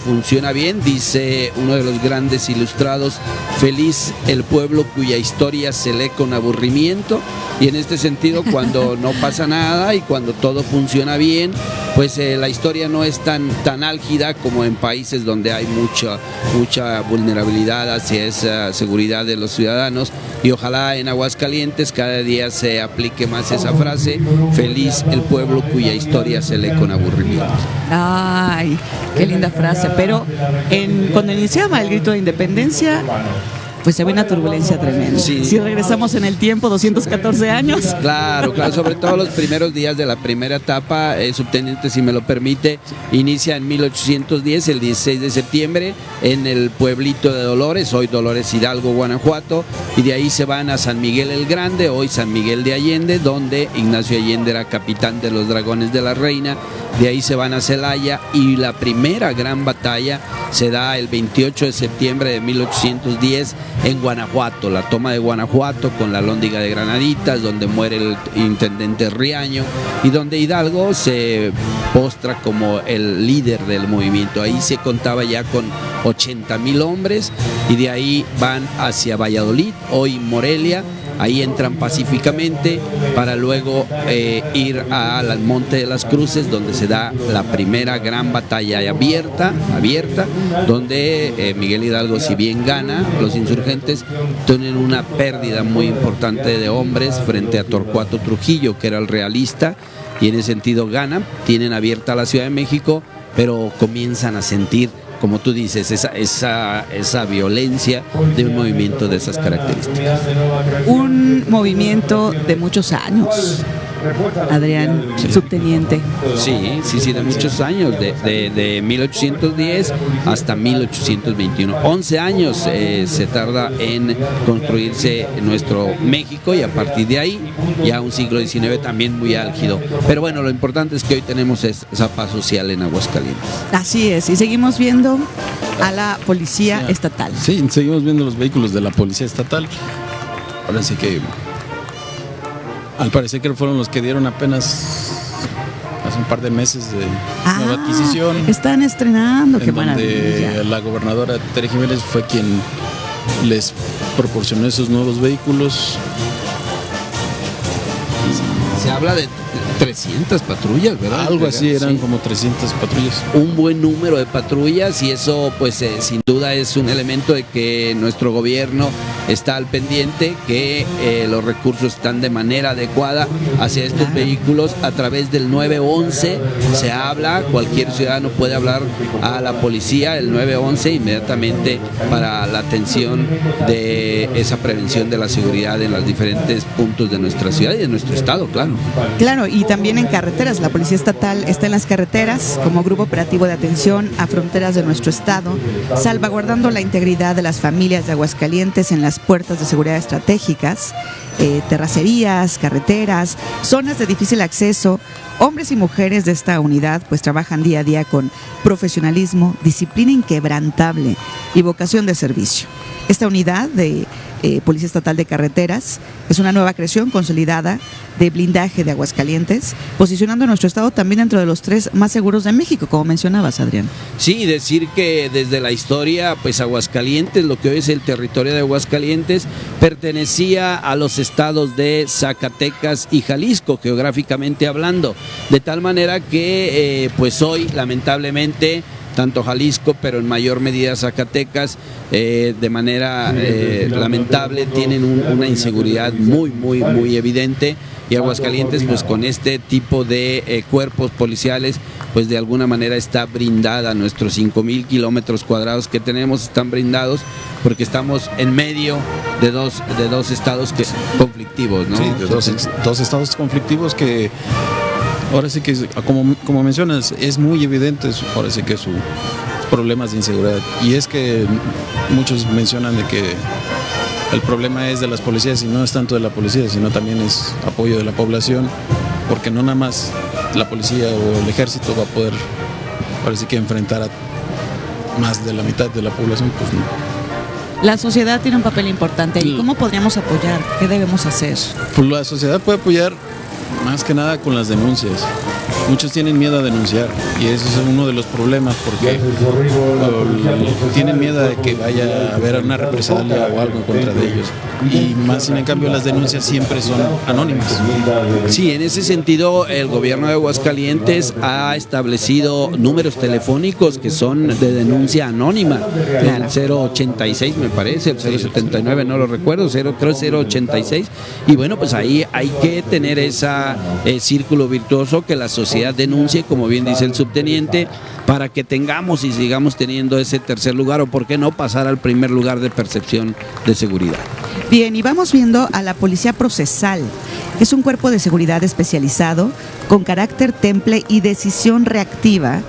funciona bien, dice uno de los grandes ilustrados: feliz el pueblo cuya historia se lee con aburrimiento. Y en este sentido, cuando no pasa nada y cuando todo funciona bien, pues la historia no es tan álgida como en países donde hay mucha vulnerabilidad hacia esa seguridad de los ciudadanos. Y ojalá en Aguascalientes cada día se aplique más esa frase: feliz el pueblo cuya historia se lee con aburrimiento. Ay, qué linda frase. Pero cuando iniciaba el grito de independencia, Pues se ve una turbulencia tremenda. Sí. Si regresamos en el tiempo, 214 años. Claro, sobre todo los primeros días de la primera etapa, subteniente, si me lo permite, inicia en 1810, el 16 de septiembre, en el pueblito de Dolores, hoy Dolores Hidalgo, Guanajuato, y de ahí se van a San Miguel el Grande, hoy San Miguel de Allende, donde Ignacio Allende era capitán de los Dragones de la Reina. De ahí se van a Celaya y la primera gran batalla se da el 28 de septiembre de 1810 en Guanajuato, la toma de Guanajuato con la Alhóndiga de Granaditas, donde muere el intendente Riaño y donde Hidalgo se postra como el líder del movimiento. Ahí se contaba ya con 80,000 hombres y de ahí van hacia Valladolid, hoy Morelia. Ahí entran pacíficamente para luego ir al Monte de las Cruces, donde se da la primera gran batalla abierta, donde Miguel Hidalgo, si bien gana, los insurgentes tienen una pérdida muy importante de hombres frente a Torcuato Trujillo, que era el realista, y en ese sentido ganan, tienen abierta la Ciudad de México, pero comienzan a sentir, como tú dices, esa violencia de un movimiento de esas características. Un movimiento de muchos años, Adrián, subteniente. Sí, de muchos años, de 1810 hasta 1821. 11 años se tarda en construirse nuestro México y a partir de ahí ya un siglo XIX también muy álgido. Pero bueno, lo importante es que hoy tenemos esa paz social en Aguascalientes. Así es, y seguimos viendo a la policía estatal. Sí, seguimos viendo los vehículos de la policía estatal. Ahora sí que al parecer que fueron los que dieron apenas hace un par de meses de nueva adquisición. Están estrenando, qué maravilla. Donde la gobernadora Tere Jiménez fue quien les proporcionó esos nuevos vehículos. Se habla de 300 patrullas, ¿verdad? Algo así, eran como 300 patrullas. Un buen número de patrullas y eso pues sin duda es un elemento de que nuestro gobierno está al pendiente, que los recursos están de manera adecuada hacia estos vehículos. A través del 911 se habla, cualquier ciudadano puede hablar a la policía, el 911 inmediatamente para la atención de esa prevención de la seguridad en los diferentes puntos de nuestra ciudad y de nuestro estado, claro. Claro, y también en carreteras. La Policía Estatal está en las carreteras como grupo operativo de atención a fronteras de nuestro estado, salvaguardando la integridad de las familias de Aguascalientes en las puertas de seguridad estratégicas, terracerías, carreteras, zonas de difícil acceso. Hombres y mujeres de esta unidad pues trabajan día a día con profesionalismo, disciplina inquebrantable y vocación de servicio. Esta unidad de Policía Estatal de Carreteras es una nueva creación consolidada de blindaje de Aguascalientes, posicionando a nuestro estado también dentro de los 3 más seguros de México, como mencionabas, Adrián. Sí, decir que desde la historia, pues Aguascalientes, lo que hoy es el territorio de Aguascalientes, pertenecía a los estados de Zacatecas y Jalisco, geográficamente hablando, de tal manera que pues hoy, lamentablemente, tanto Jalisco, pero en mayor medida Zacatecas, de manera lamentable, tienen una inseguridad muy evidente, y Aguascalientes pues con este tipo de cuerpos policiales pues de alguna manera está brindada. Nuestros 5,000 kilómetros cuadrados que tenemos están brindados porque estamos en medio de dos estados conflictivos, ¿no? Sí, de dos estados conflictivos que ahora sí que, como mencionas, es muy evidente ahora sí que sus problemas de inseguridad. Y es que muchos mencionan de que el problema es de las policías y no es tanto de la policía, sino también es apoyo de la población, porque no nada más la policía o el ejército va a poder, ahora sí que enfrentar a más de la mitad de la población, pues no. La sociedad tiene un papel importante. ¿Y cómo podríamos apoyar? ¿Qué debemos hacer? Pues la sociedad puede apoyar más que nada con las denuncias. Muchos tienen miedo a denunciar y ese es uno de los problemas porque tienen miedo de que vaya a haber una represalia o algo en contra de ellos. Y más sin en cambio las denuncias siempre son anónimas. Sí, en ese sentido el gobierno de Aguascalientes ha establecido números telefónicos que son de denuncia anónima. El 086 me parece, el 079 no lo recuerdo, creo 086. Y bueno, pues ahí hay que tener ese círculo virtuoso que la sociedad sociedad denuncie, como bien dice el subteniente, para que tengamos y sigamos teniendo ese tercer lugar, o por qué no pasar al primer lugar de percepción de seguridad. Bien, y vamos viendo a la Policía Procesal, que es un cuerpo de seguridad especializado con carácter temple y decisión reactiva,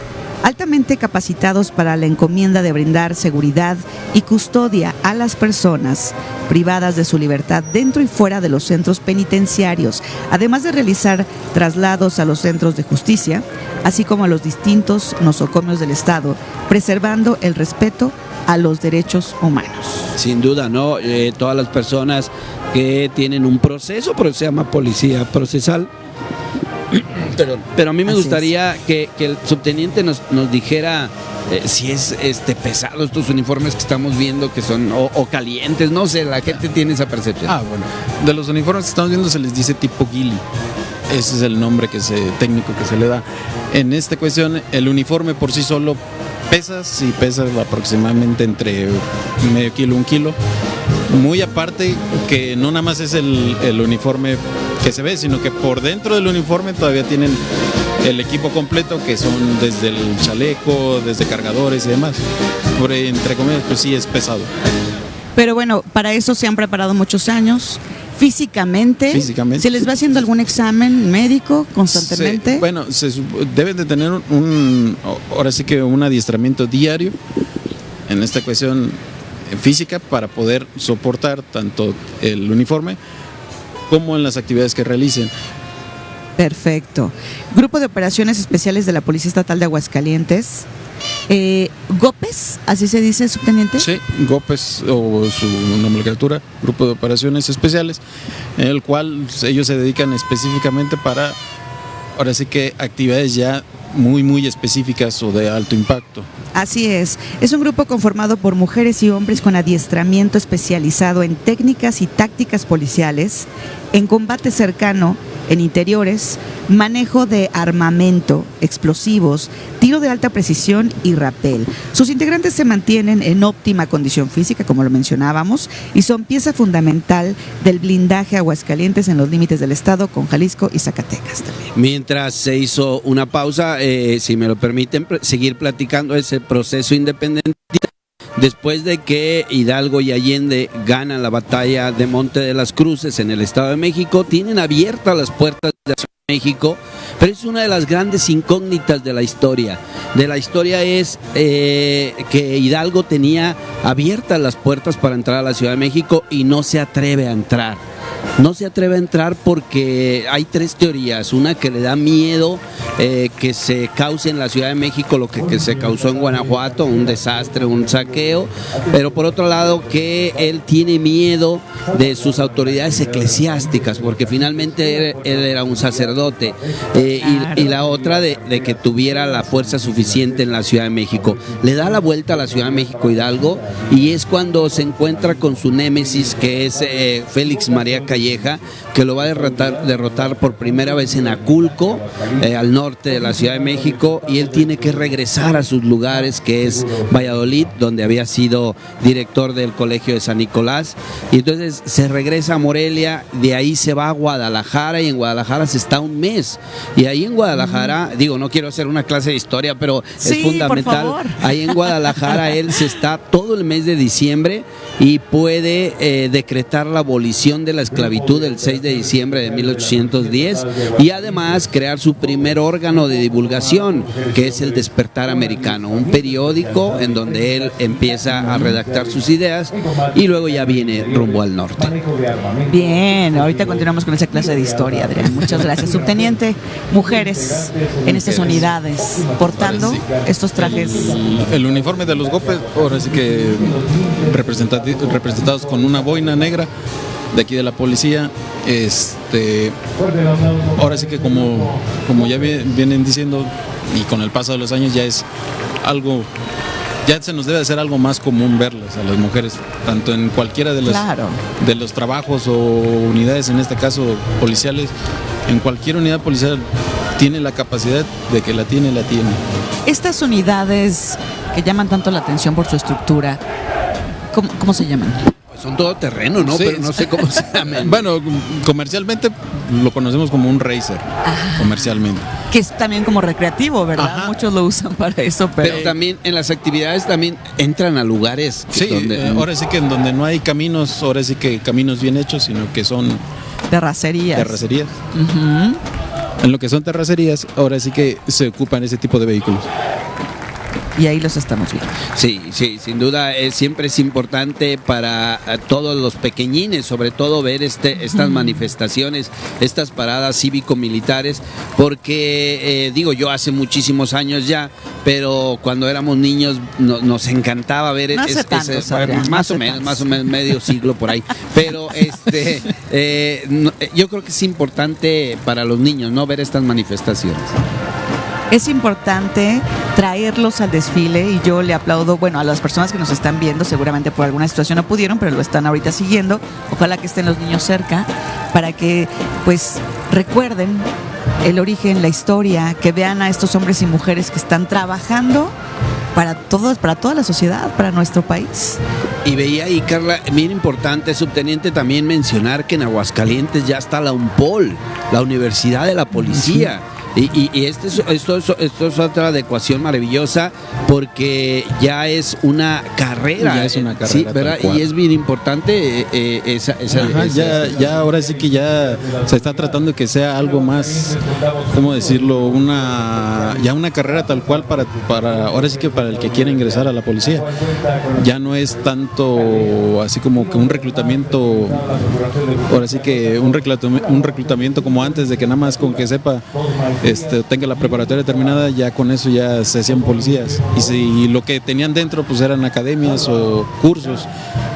altamente capacitados para la encomienda de brindar seguridad y custodia a las personas privadas de su libertad dentro y fuera de los centros penitenciarios, además de realizar traslados a los centros de justicia, así como a los distintos nosocomios del Estado, preservando el respeto a los derechos humanos. Sin duda, ¿no? Todas las personas que tienen un proceso, pero se llama policía procesal. Pero a mí me gustaría que el subteniente nos dijera si es pesado estos uniformes que estamos viendo, que son o calientes, no sé, la gente tiene esa percepción. Bueno, de los uniformes que estamos viendo se les dice tipo ghillie. Ese es el nombre técnico que se le da. En esta cuestión, el uniforme por sí solo pesa aproximadamente entre medio kilo, 1 kilo. Muy aparte que no nada más es el uniforme que se ve, sino que por dentro del uniforme todavía tienen el equipo completo, que son desde el chaleco, desde cargadores y demás. Entre comillas, pues sí es pesado. Pero bueno, para eso se han preparado muchos años. Físicamente, ¿se les va haciendo algún examen médico constantemente? Deben de tener ahora sí que un adiestramiento diario en esta cuestión física para poder soportar tanto el uniforme como en las actividades que realicen. Perfecto. Grupo de Operaciones Especiales de la Policía Estatal de Aguascalientes. ¿GOPES? ¿Así se dice, subteniente? Sí, GOPES, o su nomenclatura, Grupo de Operaciones Especiales, en el cual ellos se dedican específicamente para, ahora sí que, actividades ya muy específicas o de alto impacto. Así es un grupo conformado por mujeres y hombres con adiestramiento especializado en técnicas y tácticas policiales, en combate cercano, en interiores, manejo de armamento, explosivos, tiro de alta precisión y rapel. Sus integrantes se mantienen en óptima condición física, como lo mencionábamos, y son pieza fundamental del blindaje Aguascalientes en los límites del estado con Jalisco y Zacatecas también. Mientras se hizo una pausa, si me lo permiten, seguir platicando ese proceso independentista. Después de que Hidalgo y Allende ganan la batalla de Monte de las Cruces en el Estado de México, tienen abiertas las puertas de la Ciudad de México, pero es una de las grandes incógnitas de la historia. Es que Hidalgo tenía abiertas las puertas para entrar a la Ciudad de México y no se atreve a entrar. No se atreve a entrar porque hay 3 teorías. Una, que le da miedo que se cause en la Ciudad de México lo que se causó en Guanajuato, un desastre, un saqueo. Pero por otro lado, que él tiene miedo de sus autoridades eclesiásticas, porque finalmente él era un sacerdote. Y la otra, de que tuviera la fuerza suficiente en la Ciudad de México. Le da la vuelta a la Ciudad de México Hidalgo, y es cuando se encuentra con su némesis, que es Félix María Calleja, que lo va a derrotar por primera vez en Aculco, al norte de la Ciudad de México, y él tiene que regresar a sus lugares, que es Valladolid, donde había sido director del Colegio de San Nicolás, y entonces se regresa a Morelia, de ahí se va a Guadalajara, y en Guadalajara se está 1 mes, y ahí en Guadalajara, no quiero hacer una clase de historia, pero sí, es fundamental, ahí en Guadalajara él se está todo el mes de diciembre y puede decretar la abolición de la esclavitud el 6 de diciembre de 1810, y además crear su primer órgano de divulgación, que es el Despertar Americano, un periódico en donde él empieza a redactar sus ideas y luego ya viene rumbo al norte. Bien, ahorita continuamos con esa clase de historia, Adrián. Muchas gracias. Subteniente, mujeres en estas unidades portando estos trajes. El uniforme de los GOPES, ahora sí que representados con una boina negra de aquí de la policía. Ahora sí que como ya vienen diciendo, y con el paso de los años ya es algo, ya se nos debe hacer algo más común verlas a las mujeres, tanto en cualquiera de los trabajos o unidades, en este caso policiales. En cualquier unidad policial tiene la capacidad de que la tiene. Estas unidades que llaman tanto la atención por su estructura, ¿cómo se llaman? Son todo terreno, ¿no? Sí, pero no sé cómo se llaman. Bueno, comercialmente lo conocemos como un racer, comercialmente. Que es también como recreativo, ¿verdad? Ajá. Muchos lo usan para eso, Pero también en las actividades también entran a lugares Sí, donde... ahora sí que en donde no hay caminos, ahora sí que caminos bien hechos, sino que son terracerías. terracerías. Ujú. En lo que son terracerías, ahora sí que se ocupan ese tipo de vehículos. Y ahí los estamos viendo. Sí, sí, sin duda siempre es importante para todos los pequeñines, sobre todo ver estas manifestaciones, estas paradas cívico-militares, porque digo, yo hace muchísimos años ya, pero cuando éramos niños nos encantaba ver No hace tantos, Adrián, más no o hace menos, tantos. más o menos medio siglo por ahí, pero yo creo que es importante para los niños, ¿no? Ver estas manifestaciones. Es importante traerlos al desfile y yo le aplaudo, bueno, a las personas que nos están viendo, seguramente por alguna situación no pudieron, pero lo están ahorita siguiendo. Ojalá que estén los niños cerca para que pues recuerden el origen, la historia, que vean a estos hombres y mujeres que están trabajando para todos, para toda la sociedad, para nuestro país. Y veía ahí, Carla, bien importante, subteniente, también mencionar que en Aguascalientes ya está la UNPOL, la Universidad de la Policía. Y esto es otra adecuación maravillosa porque ya es una carrera. Ya es una carrera, sí, tal ¿verdad? cual. Y es bien importante Ajá, ya ahora sí que ya se está tratando que sea algo más, ¿cómo decirlo? Una carrera tal cual para ahora sí que para el que quiera ingresar a la policía. Ya no es tanto así como que un reclutamiento, ahora sí que un reclutamiento como antes, de que nada más con que sepa, tenga la preparatoria terminada, ya con eso ya se hacían policías. Y si lo que tenían dentro pues eran academias o cursos,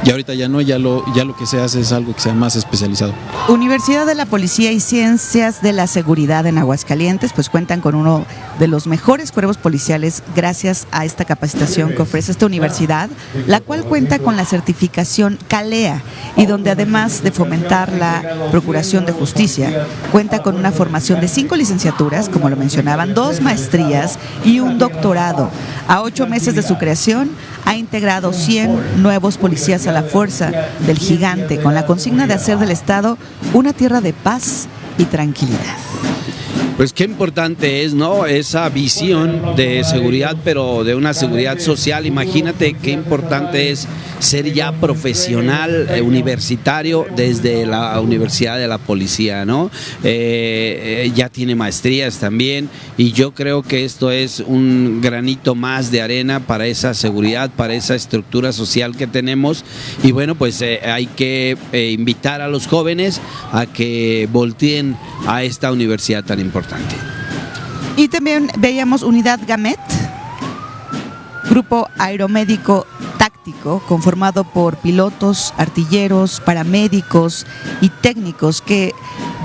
y ahorita ya no, ya lo que se hace es algo que sea más especializado. Universidad de la Policía y Ciencias de la Seguridad en Aguascalientes pues cuentan con uno de los mejores cuerpos policiales gracias a esta capacitación que ofrece esta universidad, la cual cuenta con la certificación CALEA y donde además de fomentar la procuración de justicia, cuenta con una formación de 5 licenciaturas, como lo mencionaban, 2 maestrías y un doctorado. A 8 meses de su creación ha integrado 100 nuevos policías a la fuerza del gigante con la consigna de hacer del Estado una tierra de paz y tranquilidad. Pues qué importante es, ¿no? Esa visión de seguridad, pero de una seguridad social. Imagínate qué importante es ser ya profesional universitario desde la Universidad de la Policía, ¿no? Ya tiene maestrías también y yo creo que esto es un granito más de arena para esa seguridad, para esa estructura social que tenemos y bueno, pues hay que invitar a los jóvenes a que volteen a esta universidad tan importante. Y también veíamos Unidad Gamet, grupo aeromédico táctico conformado por pilotos, artilleros, paramédicos y técnicos que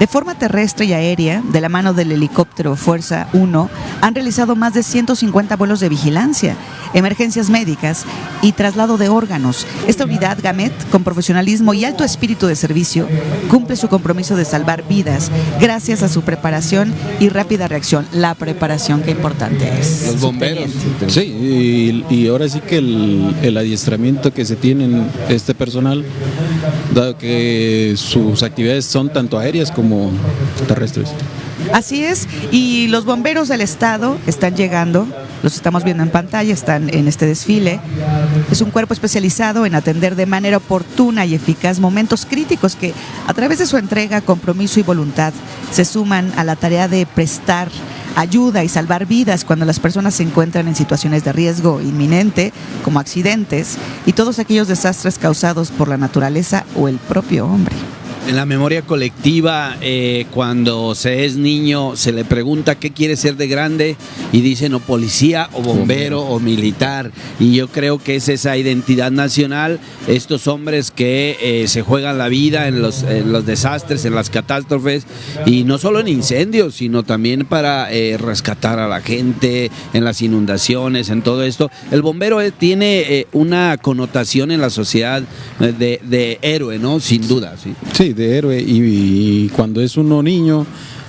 de forma terrestre y aérea, de la mano del helicóptero Fuerza 1, han realizado más de 150 vuelos de vigilancia, emergencias médicas y traslado de órganos. Esta unidad Gamet, con profesionalismo y alto espíritu de servicio, cumple su compromiso de salvar vidas gracias a su preparación y rápida reacción. La preparación, qué importante es. Los bomberos. Sí, y ahora sí que el adiestramiento que se tiene en este personal, dado que sus actividades son tanto aéreas como terrestres. Así es, y los bomberos del estado están llegando, los estamos viendo en pantalla, están en este desfile. Es un cuerpo especializado en atender de manera oportuna y eficaz momentos críticos que a través de su entrega, compromiso y voluntad se suman a la tarea de prestar ayuda y salvar vidas cuando las personas se encuentran en situaciones de riesgo inminente, como accidentes y todos aquellos desastres causados por la naturaleza o el propio hombre. En la memoria colectiva, cuando se es niño, se le pregunta qué quiere ser de grande y dicen o policía o bombero o militar. Y yo creo que es esa identidad nacional, estos hombres que se juegan la vida en los desastres, en las catástrofes, y no solo en incendios, sino también para rescatar a la gente, en las inundaciones, en todo esto. El bombero tiene una connotación en la sociedad de héroe, ¿no? Sin duda, sí. Sí, de héroe, y cuando es uno niño,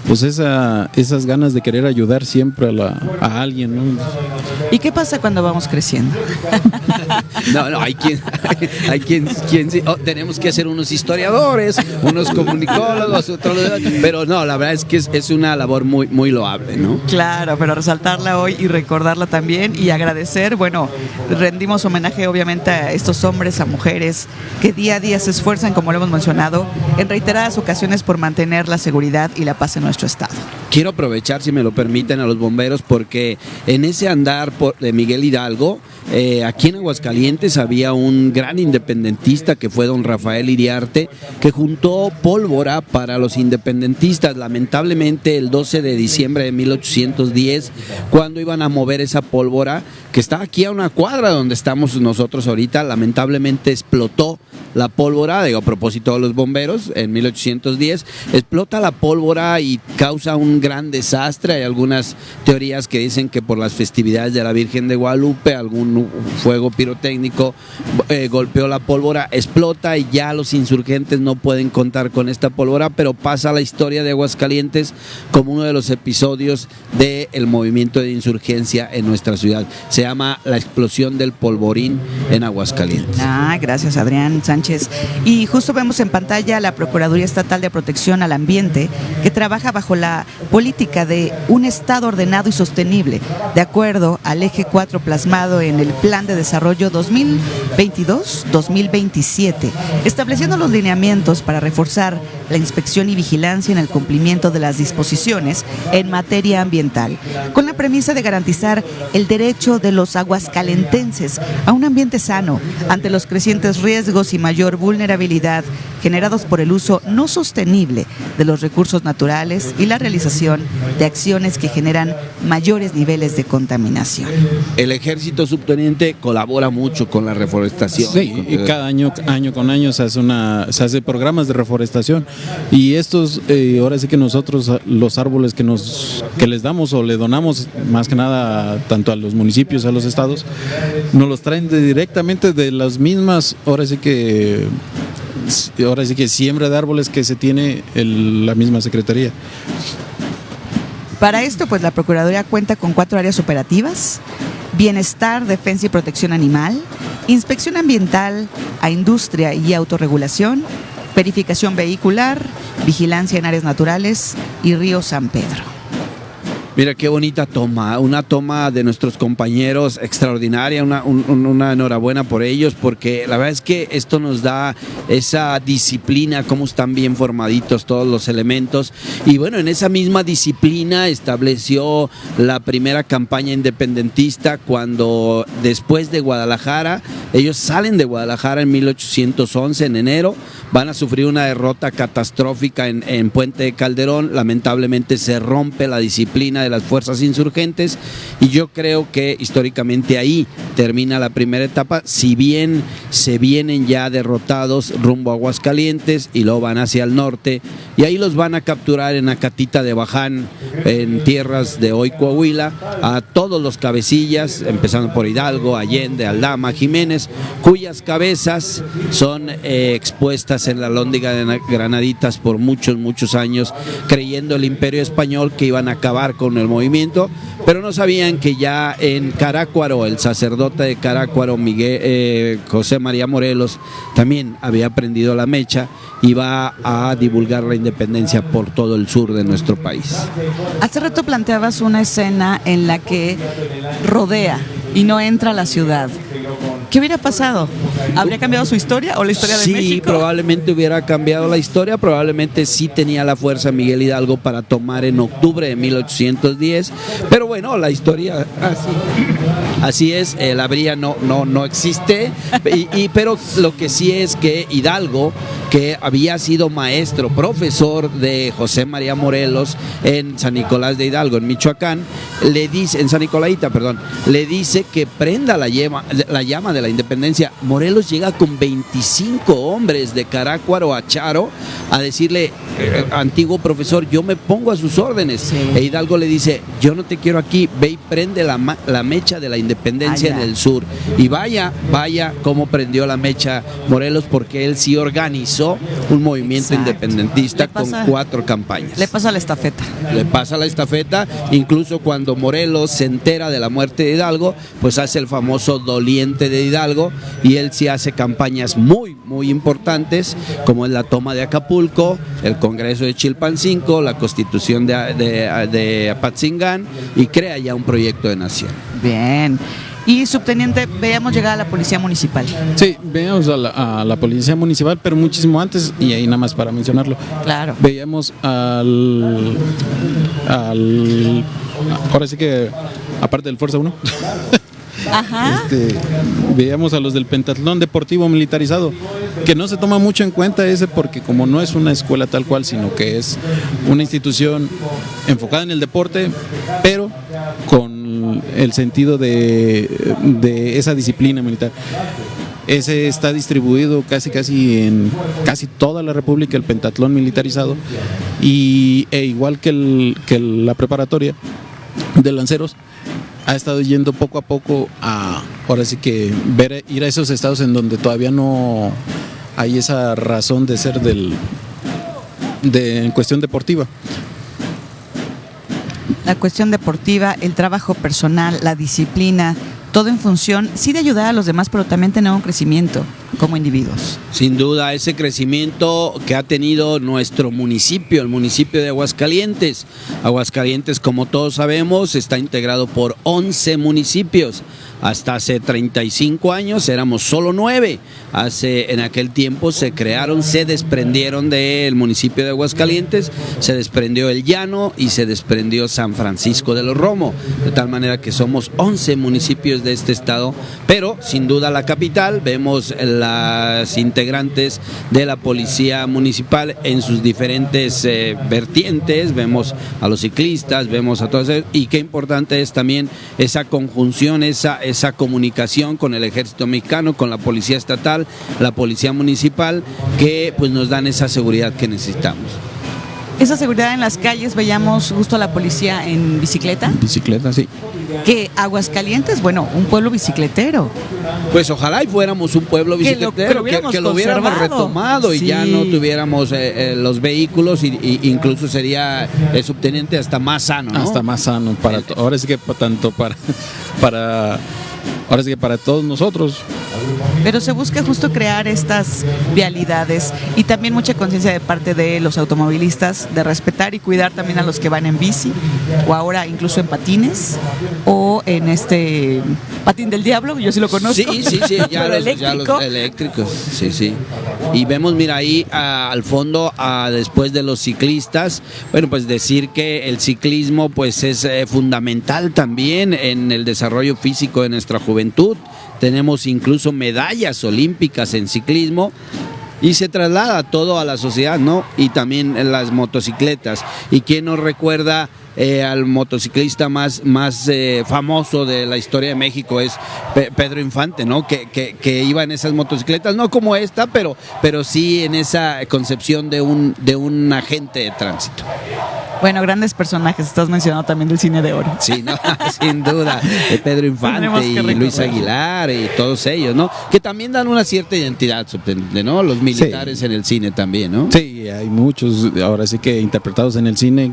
pues esas ganas de querer ayudar siempre a alguien, ¿no? ¿Y qué pasa cuando vamos creciendo? No, hay quien sí, tenemos que ser unos historiadores, unos comunicólogos, pero no, la verdad es que es una labor muy, muy loable, ¿no? Claro, pero resaltarla hoy y recordarla también y agradecer, bueno, rendimos homenaje obviamente a estos hombres, a mujeres que día a día se esfuerzan, como lo hemos mencionado, en reiteradas ocasiones por mantener la seguridad y la paz en nuestro estado. Quiero aprovechar, si me lo permiten, a los bomberos, porque en ese andar de Miguel Hidalgo, aquí en Aguascalientes había un gran independentista que fue don Rafael Iriarte, que juntó pólvora para los independentistas. Lamentablemente el 12 de diciembre de 1810, cuando iban a mover esa pólvora, que está aquí a una cuadra donde estamos nosotros ahorita, lamentablemente explotó la pólvora, digo, a propósito de los bomberos, en 1810, explota la pólvora y causa un gran desastre. Hay algunas teorías que dicen que por las festividades de la Virgen de Guadalupe, algún fuego pirotécnico golpeó la pólvora, explota y ya los insurgentes no pueden contar con esta pólvora, pero pasa a la historia de Aguascalientes como uno de los episodios del movimiento de insurgencia en nuestra ciudad. Se llama la explosión del polvorín en Aguascalientes. Gracias, Adrián Sánchez. Y justo vemos en pantalla la Procuraduría Estatal de Protección al Ambiente, que trabaja bajo la política de un estado ordenado y sostenible, de acuerdo al eje 4 plasmado en el Plan de Desarrollo 2022-2027, estableciendo los lineamientos para reforzar la inspección y vigilancia en el cumplimiento de las disposiciones en materia ambiental, con la premisa de garantizar el derecho de los aguascalentenses a un ambiente sano ante los crecientes riesgos y mayor vulnerabilidad generados por el uso no sostenible de los recursos naturales y la realización de acciones que generan mayores niveles de contaminación. El ejército subteniente colabora mucho con la reforestación. Sí, y cada año con año se hace programas de reforestación, y estos ahora sí que nosotros los árboles que les damos o le donamos, más que nada tanto a los municipios, a los estados, nos los traen directamente de las mismas, ahora sí que siembra de árboles que se tiene la misma Secretaría. Para esto, pues la Procuraduría cuenta con 4 áreas operativas: bienestar, defensa y protección animal, inspección ambiental a industria y autorregulación, verificación vehicular, vigilancia en áreas naturales y Río San Pedro. Mira qué bonita toma, una toma de nuestros compañeros extraordinaria, una enhorabuena por ellos, porque la verdad es que esto nos da esa disciplina, cómo están bien formaditos todos los elementos, y bueno, en esa misma disciplina estableció la primera campaña independentista cuando después de Guadalajara, ellos salen de Guadalajara en 1811, en enero, van a sufrir una derrota catastrófica en Puente de Calderón, lamentablemente se rompe la disciplina de las fuerzas insurgentes, y yo creo que históricamente ahí termina la primera etapa, si bien se vienen ya derrotados rumbo a Aguascalientes y luego van hacia el norte, y ahí los van a capturar en Acatita de Baján, en tierras de hoy Coahuila, a todos los cabecillas, empezando por Hidalgo, Allende, Aldama, Jiménez, cuyas cabezas son expuestas en la Alhóndiga de Granaditas por muchos años, creyendo el Imperio Español que iban a acabar con el movimiento, pero no sabían que ya en Carácuaro, el sacerdote de Carácuaro, José María Morelos, también había prendido la mecha y va a divulgar la independencia por todo el sur de nuestro país. Hace rato planteabas una escena en la que rodea y no entra a la ciudad. ¿Qué hubiera pasado? ¿Habría cambiado su historia o la historia de México? Sí, probablemente hubiera cambiado la historia, probablemente sí tenía la fuerza Miguel Hidalgo para tomar en octubre de 1810, pero bueno, la historia así es, la bría no existe, pero lo que sí es que Hidalgo, que había sido maestro, profesor de José María Morelos en San Nicolás de Hidalgo, en Michoacán, le dice, en San Nicolaita, perdón, le dice que prenda la llama de la independencia. Morelos llega con 25 hombres de Carácuaro a Charo a decirle, antiguo profesor, yo me pongo a sus órdenes. Sí. E Hidalgo le dice, yo no te quiero aquí, ve y prende la mecha de la independencia en el sur. Y vaya cómo prendió la mecha Morelos, porque él sí organizó un movimiento independentista con 4 campañas. Le pasa la estafeta. Le pasa la estafeta, incluso cuando Morelos se entera de la muerte de Hidalgo, pues hace el famoso doliente de Hidalgo, y él sí hace campañas muy importantes, como es la toma de Acapulco, el Congreso de Chilpancingo, la Constitución de Apatzingán, y crea ya un proyecto de nación. Bien. Y subteniente, veíamos llegar a la policía municipal. Sí, veíamos a la policía municipal, pero muchísimo antes, y ahí nada más para mencionarlo. Claro. Veíamos ahora sí que, aparte del Fuerza 1, Ajá. veíamos a los del Pentatlón Deportivo Militarizado, que no se toma mucho en cuenta ese, porque como no es una escuela tal cual, sino que es una institución enfocada en el deporte, pero con el sentido de esa disciplina militar. Ese está distribuido casi en casi toda la República, el Pentatlón Militarizado, e igual que la preparatoria de lanceros, ha estado yendo poco a poco ahora sí que ir a esos estados en donde todavía no hay esa razón de ser en cuestión deportiva. La cuestión deportiva, el trabajo personal, la disciplina, todo en función, sí, de ayudar a los demás, pero también tener un crecimiento como individuos. Sin duda, ese crecimiento que ha tenido nuestro municipio, el municipio de Aguascalientes. Aguascalientes, como todos sabemos, está integrado por 11 municipios. Hasta hace 35 años éramos solo 9. En aquel tiempo se desprendieron del municipio de Aguascalientes, se desprendió El Llano y se desprendió San Francisco de los Romo, de tal manera que somos 11 municipios de este estado, pero sin duda la capital. Vemos las integrantes de la policía municipal en sus diferentes vertientes, vemos a los ciclistas, vemos a todos ellos, y qué importante es también esa conjunción, esa comunicación con el ejército mexicano, con la policía estatal, la policía municipal, que pues nos dan esa seguridad que necesitamos. Esa seguridad en las calles, veíamos justo a la policía en bicicleta. Bicicleta, sí. Que Aguascalientes, bueno, un pueblo bicicletero. Pues ojalá y fuéramos un pueblo bicicletero, que lo hubiéramos retomado, sí, y ya no tuviéramos los vehículos, y incluso sería el subteniente hasta más sano, ¿no? Hasta más sano, ahora sí que ahora sí que para todos nosotros. Pero se busca justo crear estas vialidades y también mucha conciencia de parte de los automovilistas de respetar y cuidar también a los que van en bici, o ahora incluso en patines, o en este patín del diablo, yo sí lo conozco. Sí, ya los eléctricos, sí. Y vemos, mira, ahí al fondo, después de los ciclistas, bueno, pues decir que el ciclismo pues es fundamental también en el desarrollo físico de nuestra juventud. Tenemos incluso medallas olímpicas en ciclismo, y se traslada todo a la sociedad, ¿no? Y también en las motocicletas. ¿Y quién nos recuerda al motociclista más famoso de la historia de México? Es Pedro Infante, ¿no? Que iba en esas motocicletas, no como esta, pero sí en esa concepción de un agente de tránsito. Bueno, grandes personajes, estás mencionando también del cine de oro. Sí, no, sin duda, Pedro Infante y Luis Aguilar y todos ellos, ¿no? Que también dan una cierta identidad, ¿no? Los militares en el cine también, ¿no? Sí, hay muchos, ahora sí que interpretados en el cine,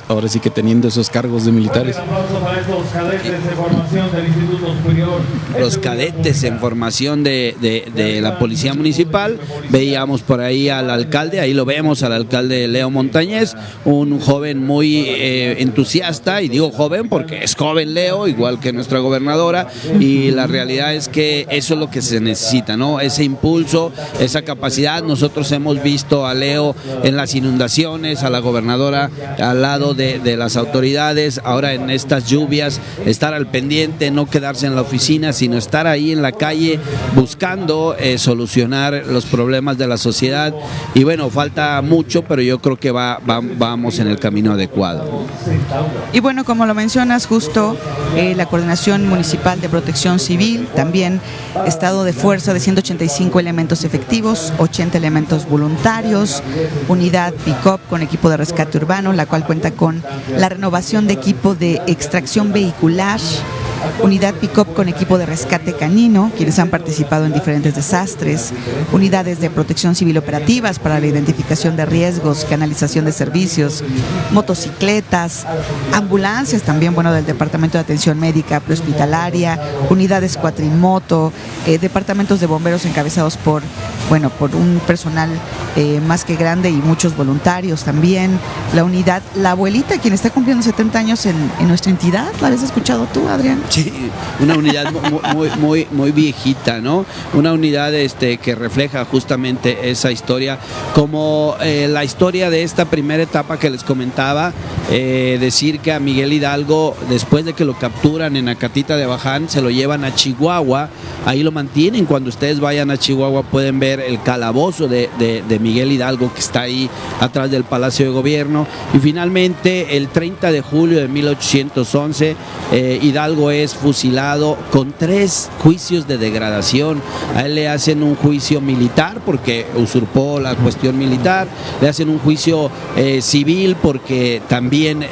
ahora sí que teniendo esos cargos de militares. Los cadetes en formación de la policía municipal. Veíamos por ahí al alcalde, ahí lo vemos, al alcalde Leo Montañez, un joven muy entusiasta, y digo joven porque es joven Leo, igual que nuestra gobernadora, y la realidad es que eso es lo que se necesita, ¿no? Ese impulso, esa capacidad. Nosotros hemos visto a Leo en las inundaciones, a la gobernadora, a al lado de las autoridades, ahora en estas lluvias, estar al pendiente, no quedarse en la oficina, sino estar ahí en la calle buscando solucionar los problemas de la sociedad. Y bueno, falta mucho, pero yo creo que vamos en el camino adecuado. Y bueno, como lo mencionas, justo la Coordinación Municipal de Protección Civil, también estado de fuerza de 185 elementos efectivos, 80 elementos voluntarios, unidad pick-up con equipo de rescate urbano, la cual cuenta con la renovación de equipo de extracción vehicular, unidad pick-up con equipo de rescate canino, quienes han participado en diferentes desastres, unidades de protección civil operativas para la identificación de riesgos, canalización de servicios, motocicletas, ambulancias también, bueno, del Departamento de Atención Médica Prehospitalaria, unidades cuatrimoto, departamentos de bomberos encabezados por un personal más que grande y muchos voluntarios también, la unidad La Abuelita, quien está cumpliendo 70 años en nuestra entidad. ¿La habías escuchado tú, Adrián? Sí, una unidad muy viejita, ¿no? Una unidad que refleja justamente esa historia, como la historia de esta primera etapa que les comentaba, decir que a Miguel Hidalgo, después de que lo capturan en Acatita de Baján, se lo llevan a Chihuahua, ahí lo mantienen. Cuando ustedes vayan a Chihuahua pueden ver el calabozo de Miguel Hidalgo, que está ahí atrás del Palacio de Gobierno. Y finalmente, el 30 de julio de 1811, Hidalgo es fusilado con 3 juicios de degradación. A él le hacen un juicio militar porque usurpó la cuestión militar, le hacen un juicio civil porque también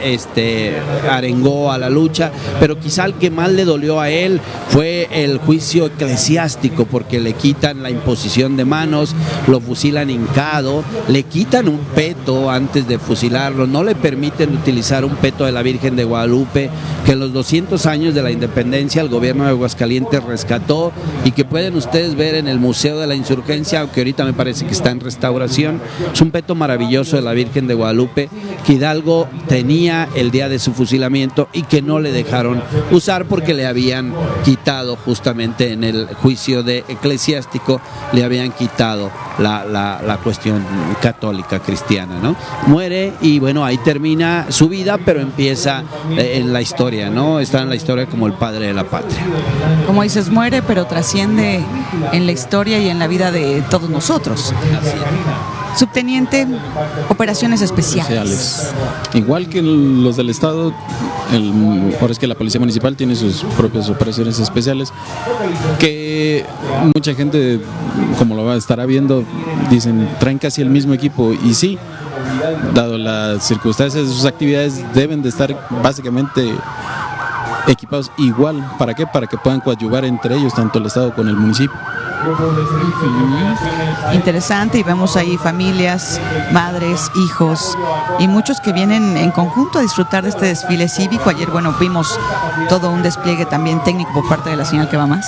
arengó a la lucha, pero quizá el que más le dolió a él fue el juicio eclesiástico, porque le quitan la imposición de manos, lo fusilan hincado, le quitan un peto antes de fusilarlo, no le permiten utilizar un peto de la Virgen de Guadalupe, que en los 200 años de la independencia el gobierno de Aguascalientes rescató y que pueden ustedes ver en el Museo de la Insurgencia, aunque ahorita me parece que está en restauración. Es un peto maravilloso de la Virgen de Guadalupe que Hidalgo tenía el día de su fusilamiento y que no le dejaron usar porque le habían quitado, justamente en el juicio eclesiástico, le habían quitado la cuestión católica cristiana, ¿no? Muere y bueno, ahí termina su vida, pero empieza en la historia, ¿no? Está en la historia como el padre de la patria. Como dices, muere, pero trasciende en la historia y en la vida de todos nosotros. Así es. Subteniente, operaciones especiales. Igual que los del Estado, ahora es que la Policía Municipal tiene sus propias operaciones especiales, que mucha gente, como lo estará viendo, dicen, traen casi el mismo equipo, y sí, dado las circunstancias de sus actividades, deben de estar básicamente equipados igual. ¿Para qué? Para que puedan coadyuvar entre ellos, tanto el Estado como el municipio. Interesante, y vemos ahí familias, madres, hijos y muchos que vienen en conjunto a disfrutar de este desfile cívico. Ayer, bueno, vimos todo un despliegue también técnico por parte de la señal que va más,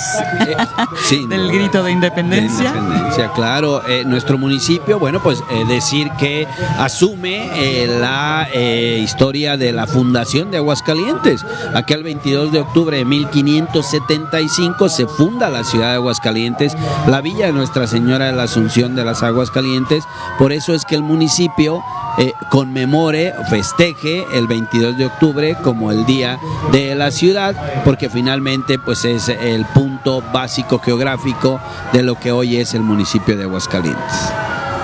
sí, del grito de independencia. De independencia, claro. Nuestro municipio, bueno, pues decir que asume la historia de la fundación de Aguascalientes. Aquel 22 de octubre de 1575 se funda la ciudad de Aguascalientes, la villa de Nuestra Señora de la Asunción de las Aguas Calientes. Por eso es que el municipio conmemore, festeje el 22 de octubre como el día de la ciudad, porque finalmente pues es el punto básico geográfico de lo que hoy es el municipio de Aguascalientes.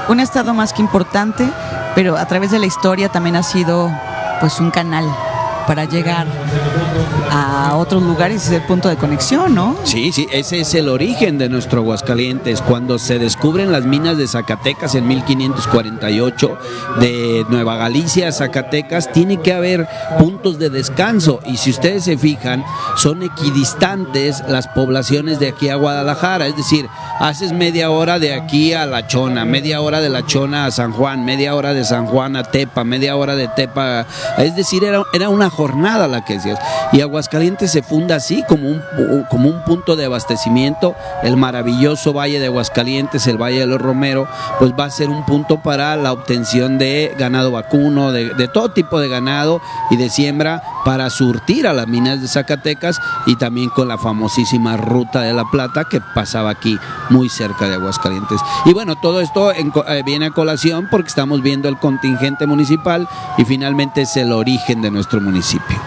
Un estado más que importante, pero a través de la historia también ha sido pues un canal para llegar a otros lugares, es el punto de conexión, ¿no? Sí, ese es el origen de nuestro Aguascalientes. Cuando se descubren las minas de Zacatecas en 1548, de Nueva Galicia a Zacatecas, tiene que haber puntos de descanso, y si ustedes se fijan, son equidistantes las poblaciones de aquí a Guadalajara, es decir, haces media hora de aquí a La Chona, media hora de La Chona a San Juan, media hora de San Juan a Tepa, media hora de Tepa, es decir, era una jornada la que hacías. Y Aguascalientes Aguascalientes se funda así, como un punto de abastecimiento. El maravilloso Valle de Aguascalientes, el Valle de los Romero, pues va a ser un punto para la obtención de ganado vacuno, de todo tipo de ganado y de siembra para surtir a las minas de Zacatecas, y también con la famosísima Ruta de la Plata que pasaba aquí muy cerca de Aguascalientes. Y bueno, todo esto viene a colación porque estamos viendo el contingente municipal y finalmente es el origen de nuestro municipio.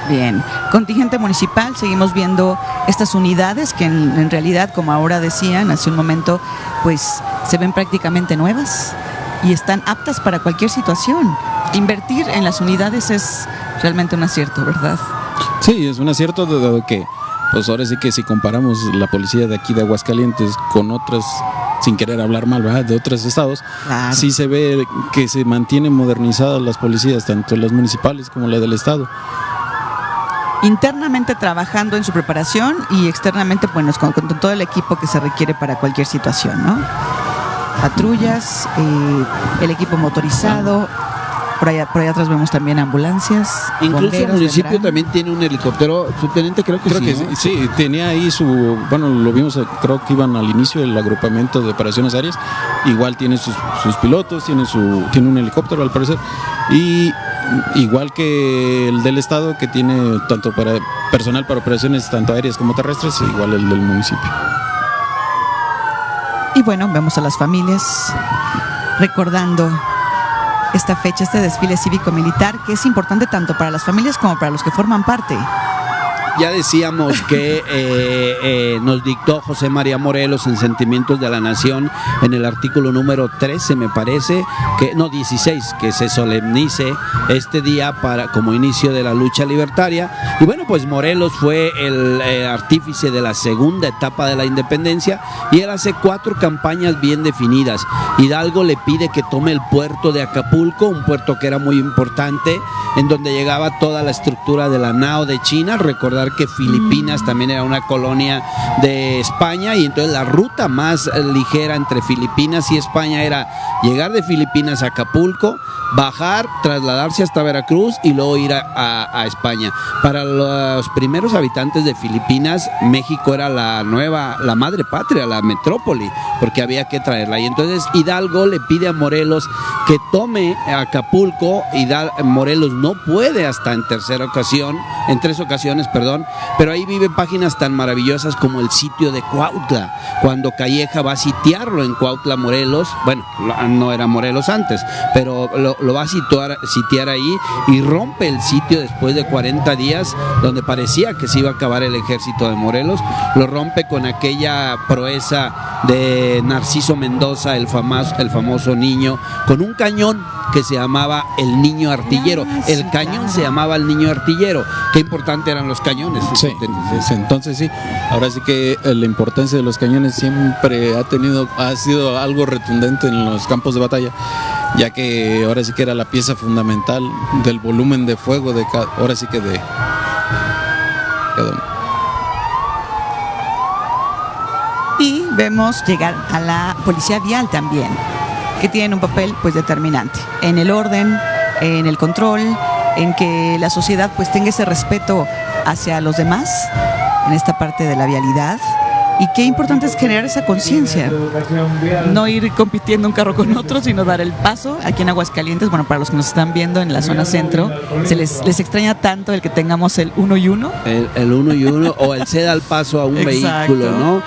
Bien, contingente municipal, seguimos viendo estas unidades que en realidad, como ahora decían hace un momento, pues se ven prácticamente nuevas y están aptas para cualquier situación. Invertir en las unidades es realmente un acierto, ¿verdad? Sí, es un acierto, dado que, pues ahora sí que si comparamos la policía de aquí de Aguascalientes con otras, sin querer hablar mal, ¿verdad?, de otros estados, Claro. sí se ve que se mantienen modernizadas las policías, tanto las municipales como las del estado. Internamente trabajando en su preparación y externamente, bueno, con todo el equipo que se requiere para cualquier situación, ¿no? Patrullas, el equipo motorizado, por allá atrás vemos también ambulancias. Incluso el bomberos municipio vendrán. también tiene un helicóptero, subteniente, creo que ¿no? Sí, tenía ahí su, bueno, lo vimos, creo que iban al inicio del agrupamiento de operaciones aéreas, igual tiene sus pilotos, tiene un helicóptero al parecer, y igual que el del estado, que tiene tanto para personal para operaciones tanto aéreas como terrestres, igual el del municipio. Y bueno, vemos a las familias recordando esta fecha, este desfile cívico-militar, que es importante tanto para las familias como para los que forman parte. Ya decíamos que nos dictó José María Morelos en Sentimientos de la Nación, en el artículo número 13, me parece, 16, que se solemnice este día como inicio de la lucha libertaria. Y bueno, pues Morelos fue el artífice de la segunda etapa de la independencia, y él hace 4 campañas bien definidas. Hidalgo le pide que tome el puerto de Acapulco, un puerto que era muy importante, en donde llegaba toda la estructura de la nao de China. Recordar que Filipinas también era una colonia de España, y entonces la ruta más ligera entre Filipinas y España era llegar de Filipinas a Acapulco, bajar, trasladarse hasta Veracruz y luego ir a España. Para los primeros habitantes de Filipinas, México era la madre patria, la metrópoli, porque había que traerla. Y entonces Hidalgo le pide a Morelos que tome Acapulco, y Morelos no puede hasta en 3 ocasiones, pero ahí viven páginas tan maravillosas como el sitio de Cuautla, cuando Calleja va a sitiarlo en Cuautla, Morelos. Bueno, no era Morelos antes, pero lo va a sitiar ahí, y rompe el sitio después de 40 días, donde parecía que se iba a acabar el ejército de Morelos. Lo rompe con aquella proeza de Narciso Mendoza, el famoso niño, con un cañón que se llamaba el Niño Artillero. El cañón se llamaba el Niño Artillero. Qué importante eran los cañones. Sí, entonces sí, ahora sí que la importancia de los cañones siempre ha sido algo retundente en los campos de batalla, ya que ahora sí que era la pieza fundamental del volumen de fuego de cada, ahora sí que de cada uno. Y vemos llegar a la policía vial también, que tienen un papel pues determinante en el orden, en el control, en que la sociedad pues tenga ese respeto hacia los demás en esta parte de la vialidad. Y qué importante es generar esa conciencia, no ir compitiendo un carro con otro, sino dar el paso. Aquí en Aguascalientes, bueno, para los que nos están viendo en la zona centro, se les extraña tanto el que tengamos el 1 y 1. El 1 y 1, o el ceda al paso a un Exacto. vehículo, ¿no?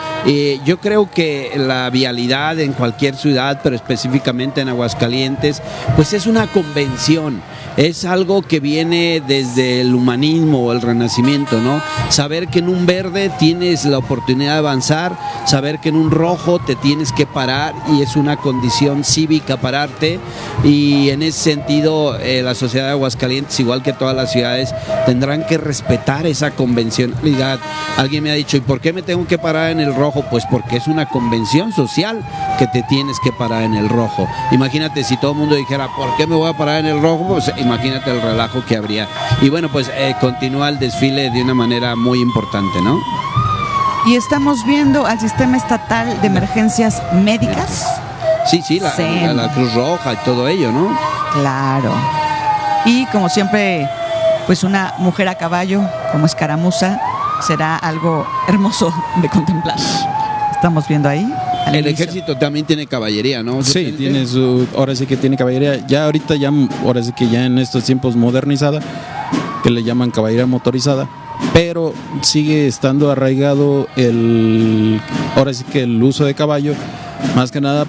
Yo creo que la vialidad en cualquier ciudad, pero específicamente en Aguascalientes, pues es una convención. Es algo que viene desde el humanismo o el renacimiento, ¿no? Saber que en un verde tienes la oportunidad de avanzar, saber que en un rojo te tienes que parar, y es una condición cívica pararte. Y en ese sentido, la sociedad de Aguascalientes, igual que todas las ciudades, tendrán que respetar esa convencionalidad. Alguien me ha dicho, ¿y por qué me tengo que parar en el rojo? Pues porque es una convención social que te tienes que parar en el rojo. Imagínate si todo el mundo dijera, ¿por qué me voy a parar en el rojo? Pues imagínate el relajo que habría. Y bueno, pues continúa el desfile de una manera muy importante, ¿no? Y estamos viendo al Sistema Estatal de Emergencias Médicas. Sí, la Cruz Roja y todo ello, ¿no? Claro. Y como siempre, pues una mujer a caballo como escaramuza, será algo hermoso de contemplar. Estamos viendo ahí. El ejército también tiene caballería, ¿no? Sí, ahora sí que tiene caballería. Ya ahorita, ahora sí que ya en estos tiempos modernizada, que le llaman caballería motorizada, pero sigue estando arraigado ahora sí que el uso de caballo, más que nada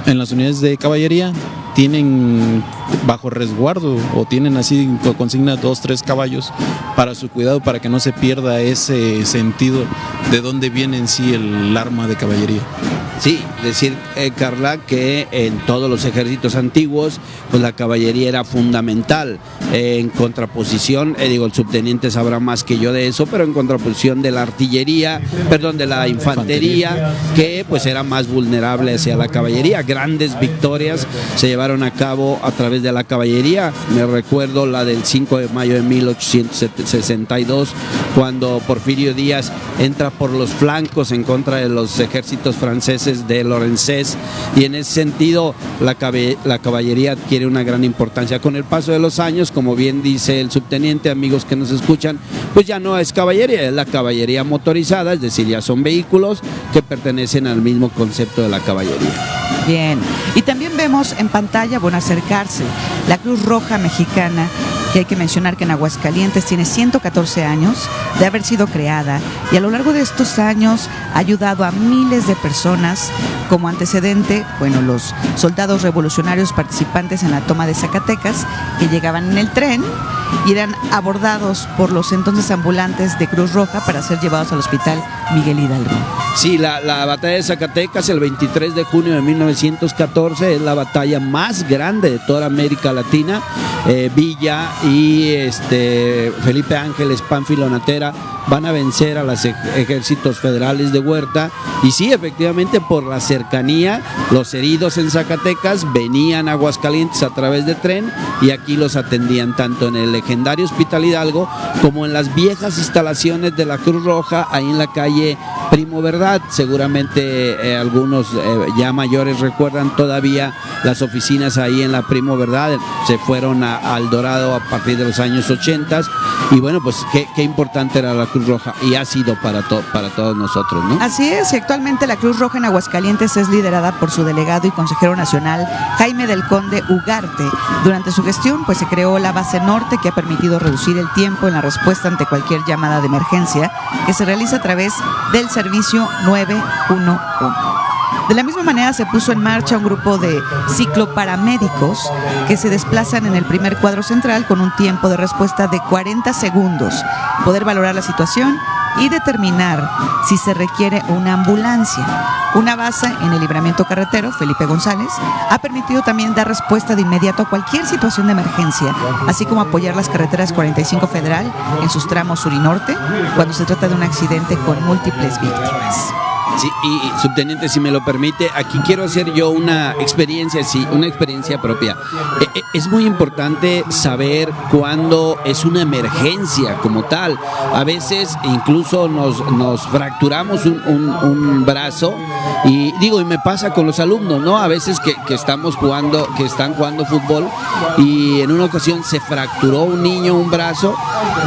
en las unidades de caballería. Tienen bajo resguardo o tienen así consigna 2, 3 caballos para su cuidado, para que no se pierda ese sentido de dónde viene en sí el arma de caballería. Sí, decir, Carla, que en todos los ejércitos antiguos, pues la caballería era fundamental. En contraposición, el subteniente sabrá más que yo de eso, pero en contraposición de la artillería, de la infantería, que pues era más vulnerable hacia la caballería. Grandes victorias se llevaron a cabo a través de la caballería. Me recuerdo la del 5 de mayo de 1862, cuando Porfirio Díaz entra por los flancos en contra de los ejércitos franceses de Lorenzés, y en ese sentido la caballería adquiere una gran importancia. Con el paso de los años, como bien dice el subteniente, amigos que nos escuchan, pues ya no es caballería, es la caballería motorizada, es decir, ya son vehículos que pertenecen al mismo concepto de la caballería. Bien, y también vemos en pantalla, acercarse, la Cruz Roja Mexicana, que hay que mencionar que en Aguascalientes tiene 114 años de haber sido creada, y a lo largo de estos años ha ayudado a miles de personas. Como antecedente, los soldados revolucionarios participantes en la toma de Zacatecas, que llegaban en el tren y eran abordados por los entonces ambulantes de Cruz Roja para ser llevados al hospital Miguel Hidalgo. Sí, la batalla de Zacatecas, el 23 de junio de 1914, es la batalla más grande de toda América Latina. Villa y Felipe Ángeles, Pánfilo Natera van a vencer a los ejércitos federales de Huerta, y sí, efectivamente, por la cercanía, los heridos en Zacatecas venían a Aguascalientes a través de tren, y aquí los atendían tanto en el legendario Hospital Hidalgo como en las viejas instalaciones de la Cruz Roja, ahí en la calle Primo Verdad. Seguramente algunos ya mayores recuerdan todavía las oficinas ahí en la Primo Verdad. Se fueron al Dorado a partir de los años 80, y pues qué importante era la Cruz Roja, y ha sido para todos nosotros, ¿no? Así es, y actualmente la Cruz Roja en Aguascalientes es liderada por su delegado y consejero nacional, Jaime del Conde Ugarte. Durante su gestión, se creó la Base Norte, que ha permitido reducir el tiempo en la respuesta ante cualquier llamada de emergencia, que se realiza a través del servicio 911. De la misma manera, se puso en marcha un grupo de cicloparamédicos que se desplazan en el primer cuadro central con un tiempo de respuesta de 40 segundos, poder valorar la situación y determinar si se requiere una ambulancia. Una base en el libramiento carretero, Felipe González, ha permitido también dar respuesta de inmediato a cualquier situación de emergencia, así como apoyar las carreteras 45 Federal en sus tramos sur y norte, cuando se trata de un accidente con múltiples víctimas. Sí, y subteniente, si me lo permite, aquí quiero hacer yo una experiencia propia. Es muy importante saber cuándo es una emergencia como tal. A veces incluso nos fracturamos un brazo, y me pasa con los alumnos, ¿no? A veces que están jugando fútbol, y en una ocasión se fracturó un niño un brazo,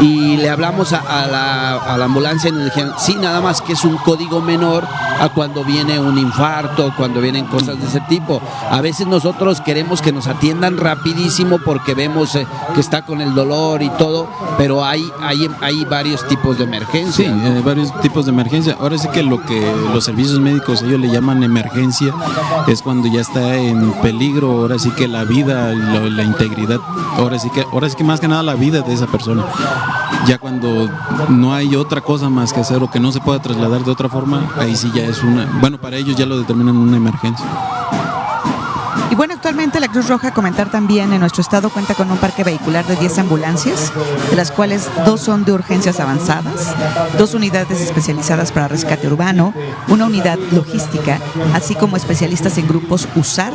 y le hablamos a la ambulancia, y nos dijeron, sí, nada más que es un código menor a cuando viene un infarto, cuando vienen cosas de ese tipo. A veces nosotros queremos que nos atiendan rapidísimo porque vemos que está con el dolor y todo, pero hay varios tipos de emergencia. Sí, varios tipos de emergencia. Ahora sí que lo que los servicios médicos ellos le llaman emergencia es cuando ya está en peligro, ahora sí que la vida, la integridad, ahora sí que más que nada la vida de esa persona. Ya cuando no hay otra cosa más que hacer o que no se pueda trasladar de otra forma, ahí sí ya es para ellos ya lo determinan una emergencia. Y actualmente la Cruz Roja, comentar también, en nuestro estado cuenta con un parque vehicular de 10 ambulancias, de las cuales 2 son de urgencias avanzadas, 2 unidades especializadas para rescate urbano, una unidad logística, así como especialistas en grupos USAR,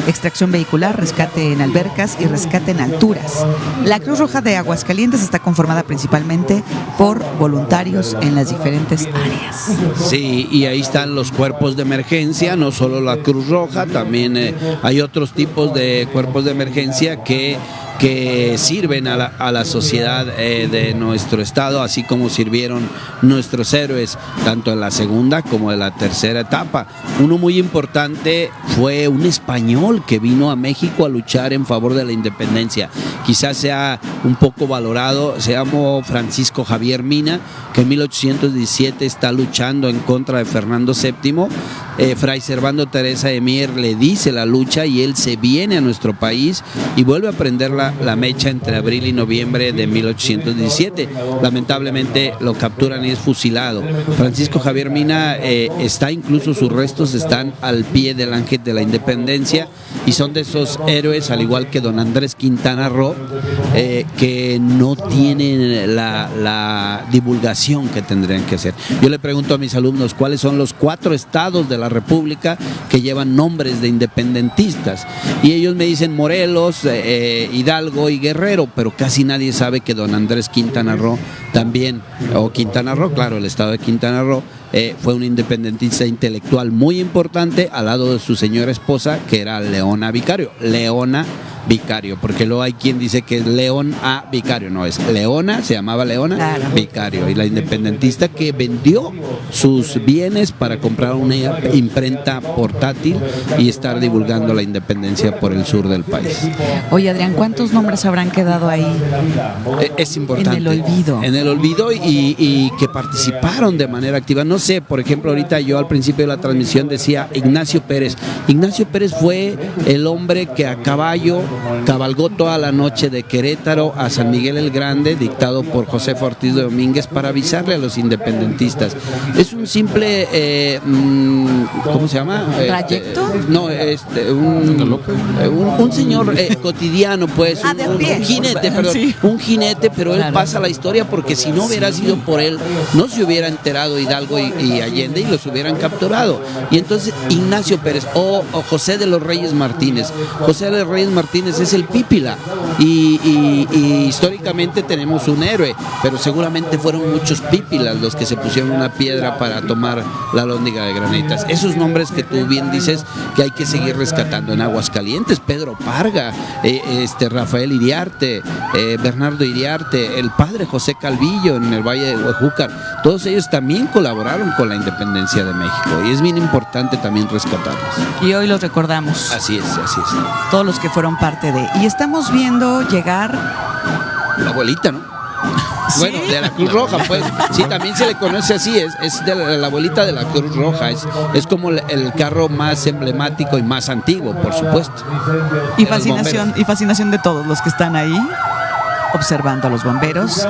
extracción vehicular, rescate en albercas y rescate en alturas. La Cruz Roja de Aguascalientes está conformada principalmente por voluntarios en las diferentes áreas. Sí, y ahí están los cuerpos de emergencia, no solo la Cruz Roja, también hay otros tipos de cuerpos de emergencia que que sirven a la sociedad de nuestro estado, así como sirvieron nuestros héroes, tanto en la segunda como en la tercera etapa. Uno muy importante fue un español que vino a México a luchar en favor de la independencia. Quizás sea un poco valorado, se llamó Francisco Javier Mina, que en 1817 está luchando en contra de Fernando VII. Fray Servando Teresa de Mier le dice la lucha y él se viene a nuestro país y vuelve a prender la mecha entre abril y noviembre de 1817. Lamentablemente lo capturan y es fusilado. Francisco Javier Mina está, incluso sus restos están al pie del Ángel de la Independencia, y son de esos héroes, al igual que don Andrés Quintana Roo, que no tienen la divulgación que tendrían que hacer. Yo le pregunto a mis alumnos cuáles son los 4 estados de la República que llevan nombres de independentistas, y ellos me dicen Morelos, Hidalgo y Guerrero, pero casi nadie sabe que don Andrés Quintana Roo también, o Quintana Roo, claro, el estado de Quintana Roo, fue un independentista intelectual muy importante al lado de su señora esposa, que era Leona Vicario. Leona Vicario, porque luego hay quien dice que es León A. Vicario, no, es Leona, se llamaba Leona, claro, Vicario, y la independentista que vendió sus bienes para comprar una imprenta portátil y estar divulgando la independencia por el sur del país. Oye, Adrián, ¿cuántos nombres habrán quedado ahí? Es importante. En el olvido. En el olvido, y que participaron de manera activa. No sé, por ejemplo, ahorita yo al principio de la transmisión decía Ignacio Pérez. Ignacio Pérez fue el hombre que a caballo cabalgó toda la noche de Querétaro a San Miguel el Grande, dictado por José Ortiz de Domínguez, para avisarle a los independentistas. Es un simple, ¿cómo se llama? ¿Trayecto? No, un señor cotidiano, pues, un jinete, perdón, sí. Un jinete, pero él pasa la historia, porque si no hubiera sido por él, no se hubiera enterado Hidalgo y Allende y los hubieran capturado. Y entonces Ignacio Pérez o José de los Reyes Martínez. José de los Reyes Martínez es el Pípila, y históricamente tenemos un héroe, pero seguramente fueron muchos pípilas los que se pusieron una piedra para tomar la Alhóndiga de Granitas. Esos nombres que tú bien dices que hay que seguir rescatando en Aguascalientes: Pedro Parga, Rafael Iriarte, Bernardo Iriarte, el padre José Calvillo en el Valle de Huejúcar. Todos ellos también colaboraron con la independencia de México, y es bien importante también rescatarlos. Y hoy los recordamos. Así es, así es. Todos los que fueron parte de. Y estamos viendo llegar la abuelita, ¿no? ¿Sí? Bueno, de la Cruz Roja, pues. Sí, también se le conoce así, es de la abuelita de la Cruz Roja. Es como el carro más emblemático y más antiguo, por supuesto. Y fascinación de todos los que están ahí observando a los bomberos.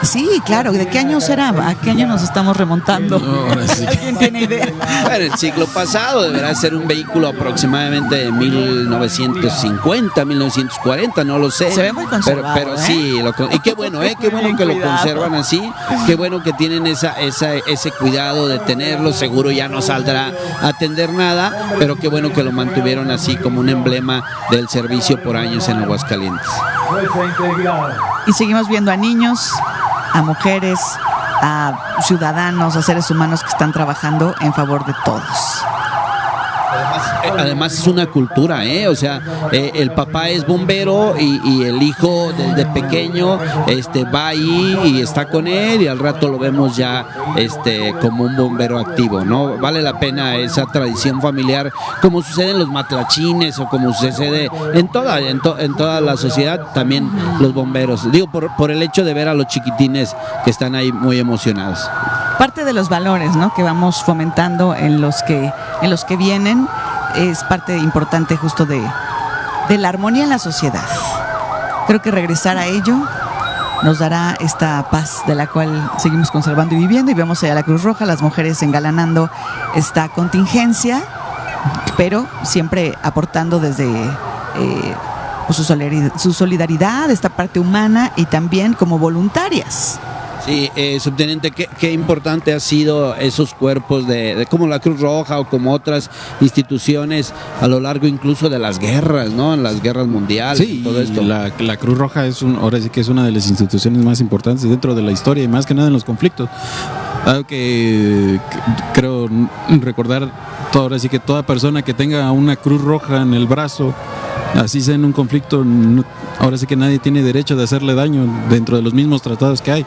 Sí, claro. ¿De qué año será? ¿A qué año nos estamos remontando? No, sí. ¿Alguien tiene idea? Bueno, el siglo pasado deberá ser un vehículo aproximadamente de 1950, 1940, no lo sé. Se ve muy conservado, pero sí, y qué bueno, qué bueno que lo conservan así, qué bueno que tienen ese cuidado de tenerlo. Seguro ya no saldrá a atender nada, pero qué bueno que lo mantuvieron así como un emblema del servicio por años en Aguascalientes. Y seguimos viendo a niños, a mujeres, a ciudadanos, a seres humanos que están trabajando en favor de todos. Además es una cultura, o sea, el papá es bombero y el hijo desde pequeño va ahí y está con él, y al rato lo vemos ya como un bombero activo, ¿no? Vale la pena esa tradición familiar, como sucede en los matlachines o como sucede en toda la sociedad, también los bomberos. Digo, por el hecho de ver a los chiquitines que están ahí muy emocionados. Parte de los valores, ¿no?, que vamos fomentando en los que vienen, es parte importante justo de la armonía en la sociedad. Creo que regresar a ello nos dará esta paz de la cual seguimos conservando y viviendo, y vemos allá la Cruz Roja, las mujeres engalanando esta contingencia, pero siempre aportando desde su solidaridad, esta parte humana, y también como voluntarias. Sí, subteniente, qué importante ha sido esos cuerpos de como la Cruz Roja o como otras instituciones a lo largo incluso de las guerras, ¿no? En las guerras mundiales, sí, y todo esto. La Cruz Roja ahora sí que es una de las instituciones más importantes dentro de la historia, y más que nada en los conflictos. Algo que creo recordar, ahora sí que toda persona que tenga una Cruz Roja en el brazo, así sea en un conflicto, ahora sí que nadie tiene derecho de hacerle daño dentro de los mismos tratados que hay.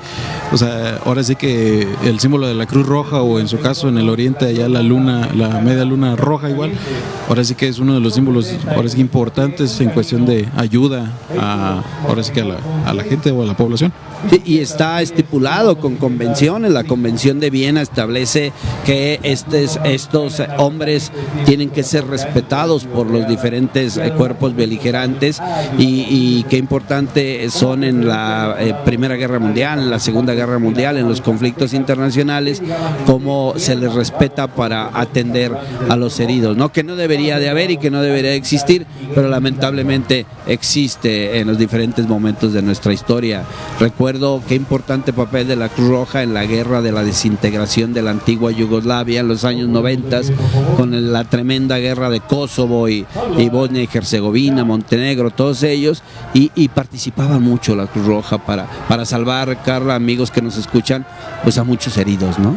O sea, ahora sí que el símbolo de la Cruz Roja, o en su caso en el oriente allá la luna, la media luna roja igual, ahora sí que es uno de los símbolos ahora sí que importantes en cuestión de ayuda ahora sí que a la gente o a la población. Sí, y está estipulado con convenciones. La Convención de Viena establece que estos hombres tienen que ser respetados por los diferentes cuerpos beligerantes, y qué importante son en la Primera Guerra Mundial, en la Segunda Guerra Mundial, en los conflictos internacionales, cómo se les respeta para atender a los heridos, ¿no? Que no debería de haber y que no debería de existir, pero lamentablemente existe en los diferentes momentos de nuestra historia. Recuerdo qué importante papel de la Cruz Roja en la guerra de la desintegración de la antigua Yugoslavia en los años 90, con la tremenda guerra de Kosovo y Bosnia y Herzegovina, Montenegro, todos ellos, y participaban mucho la Cruz Roja para salvar, Carla, amigos que nos escuchan, pues a muchos heridos, ¿no?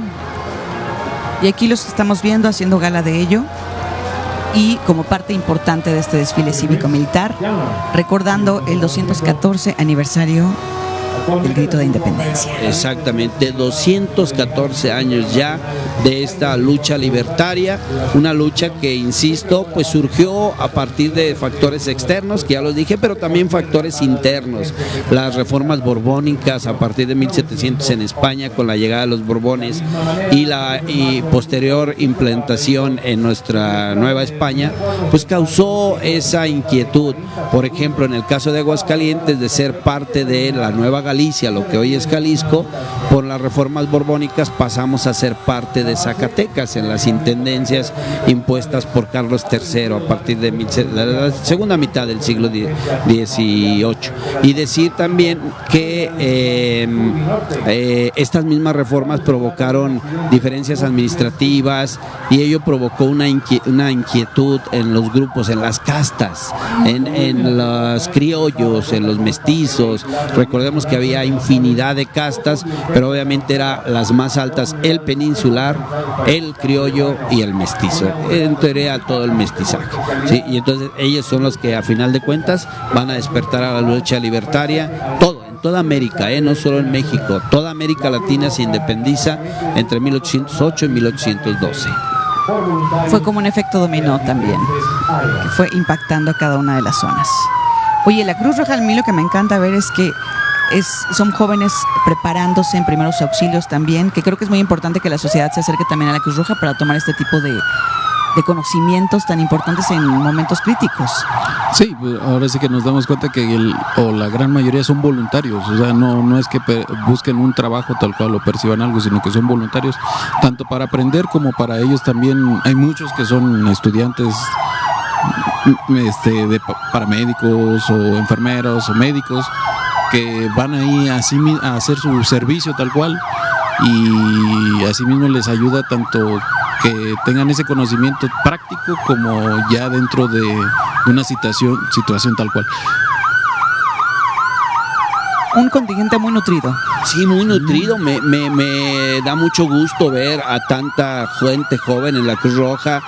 Y aquí los estamos viendo haciendo gala de ello, y como parte importante de este desfile cívico-militar, recordando el 214 aniversario del grito de independencia. Exactamente, 214 años ya de esta lucha libertaria, una lucha que, insisto, pues surgió a partir de factores externos, que ya los dije, pero también factores internos. Las reformas borbónicas a partir de 1700 en España, con la llegada de los Borbones, y posterior implantación en nuestra Nueva España, pues causó esa inquietud. Por ejemplo, en el caso de Aguascalientes, de ser parte de la Nueva Galicia, lo que hoy es Jalisco, por las reformas borbónicas pasamos a ser parte de Zacatecas en las intendencias impuestas por Carlos III a partir de la segunda mitad del siglo XVIII. Y decir también que estas mismas reformas provocaron diferencias administrativas, y ello provocó una inquietud en los grupos, en las castas, en los criollos, en los mestizos. Recordemos que había infinidad de castas, pero obviamente eran las más altas el peninsular, el criollo y el mestizo. Entraría todo el mestizaje, ¿sí? Y entonces ellos son los que a final de cuentas van a despertar a la lucha libertaria. En toda América, no solo en México, toda América Latina se independiza entre 1808 y 1812. Fue como un efecto dominó también, que fue impactando a cada una de las zonas. Oye, la Cruz Roja, a mí lo que me encanta ver es que son jóvenes preparándose en primeros auxilios también, que creo que es muy importante que la sociedad se acerque también a la Cruz Roja para tomar este tipo de conocimientos tan importantes en momentos críticos. Sí, ahora sí que nos damos cuenta que la gran mayoría son voluntarios, o sea, no es que busquen un trabajo tal cual o perciban algo, sino que son voluntarios, tanto para aprender como para ellos también. Hay muchos que son estudiantes de paramédicos o enfermeros o médicos, que van ahí a hacer su servicio tal cual, y así mismo les ayuda tanto que tengan ese conocimiento práctico como ya dentro de una situación tal cual. Un contingente muy nutrido. Sí, muy nutrido. Me da mucho gusto ver a tanta gente joven en la Cruz Roja.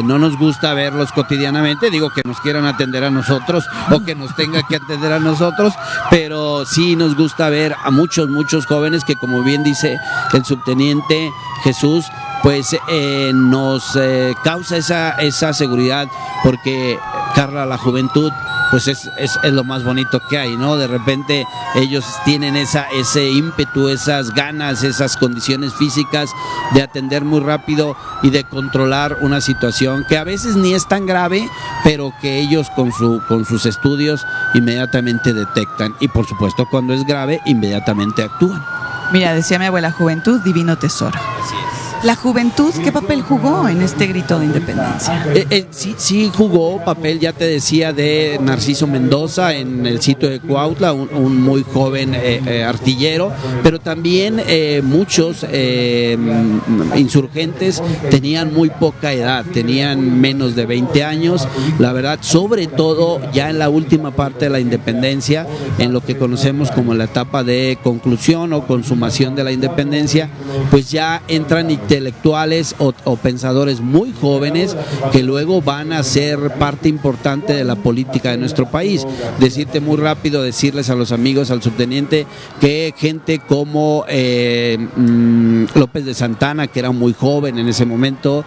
No nos gusta verlos cotidianamente, digo, que nos quieran atender a nosotros o que nos tengan que atender a nosotros, pero sí nos gusta ver a muchos jóvenes que, como bien dice el subteniente Jesús, pues nos causa esa seguridad, porque, Carla, la juventud pues es lo más bonito que hay, ¿no? De repente ellos tienen ese ímpetu, esas ganas, esas condiciones físicas de atender muy rápido y de controlar una situación que a veces ni es tan grave, pero que ellos con sus estudios inmediatamente detectan, y por supuesto cuando es grave inmediatamente actúan. Mira, decía mi abuela, juventud, divino tesoro. Así es. ¿La juventud qué papel jugó en este grito de independencia? Sí jugó papel, ya te decía, de Narciso Mendoza en el sitio de Cuautla, un muy joven artillero, pero también muchos insurgentes tenían muy poca edad, tenían menos de 20 años, la verdad, sobre todo ya en la última parte de la independencia, en lo que conocemos como la etapa de conclusión o consumación de la independencia, pues ya entran y intelectuales o pensadores muy jóvenes que luego van a ser parte importante de la política de nuestro país. Decirte muy rápido, decirles a los amigos, al subteniente, que gente como López de Santana, que era muy joven en ese momento,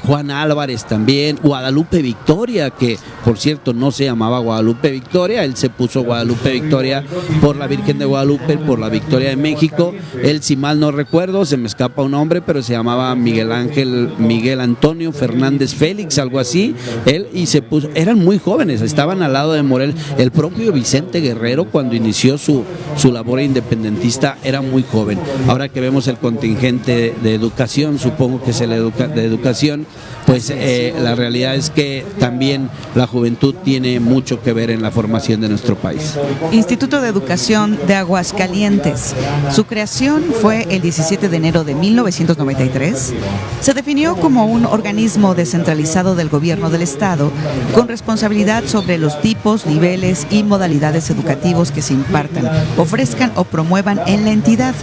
Juan Álvarez también, Guadalupe Victoria, que por cierto no se llamaba Guadalupe Victoria, él se puso Guadalupe Victoria por la Virgen de Guadalupe, por la Victoria de México. Él, si mal no recuerdo, se me escapa un nombre, pero se llamaba Miguel Antonio Fernández Félix, algo así. Él, y se puso, eran muy jóvenes, estaban al lado de Morel. El propio Vicente Guerrero, cuando inició su labor independentista, era muy joven. Ahora que vemos el contingente de educación, supongo que es de educación, pues la realidad es que también la juventud tiene mucho que ver en la formación de nuestro país. Instituto de Educación de Aguascalientes. Su creación fue el 17 de enero de 1993. Se definió como un organismo descentralizado del gobierno del Estado con responsabilidad sobre los tipos, niveles y modalidades educativos que se impartan, ofrezcan o promuevan en la entidad.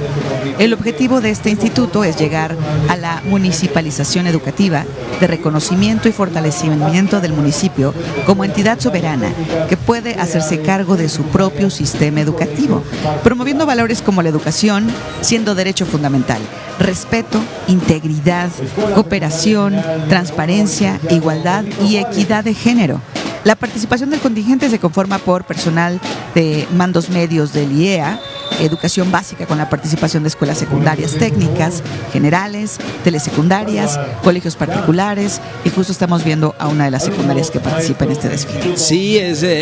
El objetivo de este instituto es llegar a la municipalización educativa, de reconocimiento y fortalecimiento del municipio como entidad soberana que puede hacerse cargo de su propio sistema educativo, promoviendo valores como la educación, siendo derecho fundamental, respeto, integridad, cooperación, transparencia, igualdad y equidad de género. La participación del contingente se conforma por personal de mandos medios del IEA, educación básica con la participación de escuelas secundarias técnicas, generales, telesecundarias, colegios particulares, y justo estamos viendo a una de las secundarias que participa en este desfile. Sí,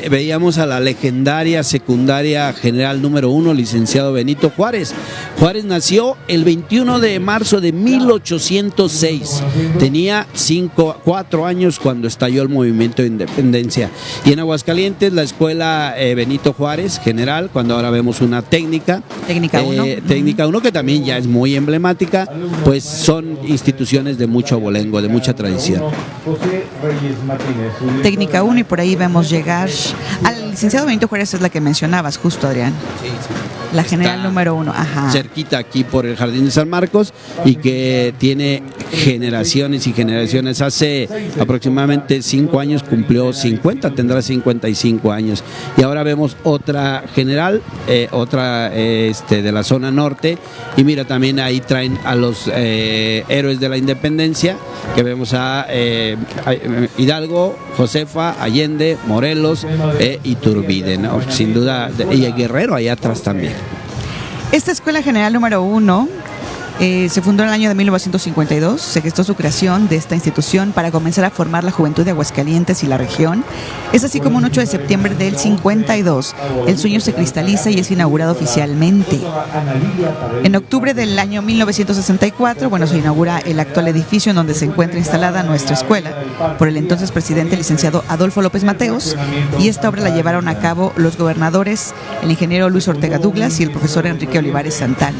veíamos a la legendaria secundaria general número 1, licenciado Benito Juárez. Juárez nació el 21 de marzo de 1806. Tenía 4 años cuando estalló el movimiento de independencia. Y en Aguascalientes, la escuela Benito Juárez general, cuando ahora vemos una técnica 1. Técnica 1, que también ya es muy emblemática, pues son instituciones de mucho abolengo, de mucha tradición. Técnica 1, y por ahí vemos llegar al licenciado Benito Juárez, es la que mencionabas justo, Adrián. Sí. La general número 1, ajá. Cerquita aquí por el Jardín de San Marcos, y que tiene generaciones y generaciones. Hace aproximadamente 5 años cumplió 50, tendrá 55 años. Y ahora vemos otra general, otra de la zona norte, y mira, también ahí traen a los héroes de la independencia, que vemos a Hidalgo, Josefa, Allende, Morelos, Iturbide, ¿no? Sin duda, y el Guerrero allá atrás también. Esta escuela general número 1 se fundó en el año de 1952, se gestó su creación de esta institución para comenzar a formar la juventud de Aguascalientes y la región. Es así como un 8 de septiembre del 52, el sueño se cristaliza y es inaugurado oficialmente. En octubre del año 1964, se inaugura el actual edificio en donde se encuentra instalada nuestra escuela por el entonces presidente licenciado Adolfo López Mateos, y esta obra la llevaron a cabo los gobernadores, el ingeniero Luis Ortega Douglas y el profesor Enrique Olivares Santana.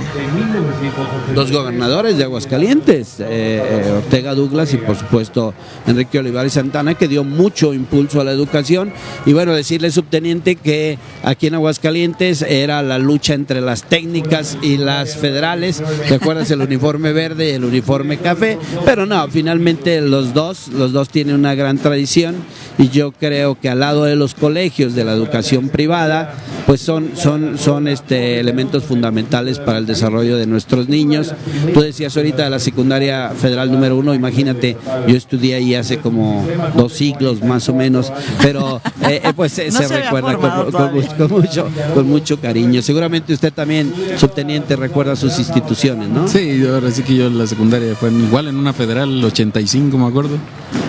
Los gobernadores de Aguascalientes, Ortega Douglas y por supuesto Enrique Olivares Santana, que dio mucho impulso a la educación. Y decirle, subteniente, que aquí en Aguascalientes era la lucha entre las técnicas y las federales. ¿Te acuerdas? El uniforme verde y el uniforme café, pero no, finalmente los dos tienen una gran tradición, y yo creo que al lado de los colegios de la educación privada, pues son elementos fundamentales para el desarrollo de nuestros niños. Tú decías ahorita de la secundaria federal número 1, imagínate, yo estudié ahí hace como 2 siglos más o menos, pero se recuerda con mucho cariño. Seguramente usted también, subteniente, recuerda sus instituciones, ¿no? Sí, ahora sí que yo la secundaria fue igual en una federal, 85 me acuerdo,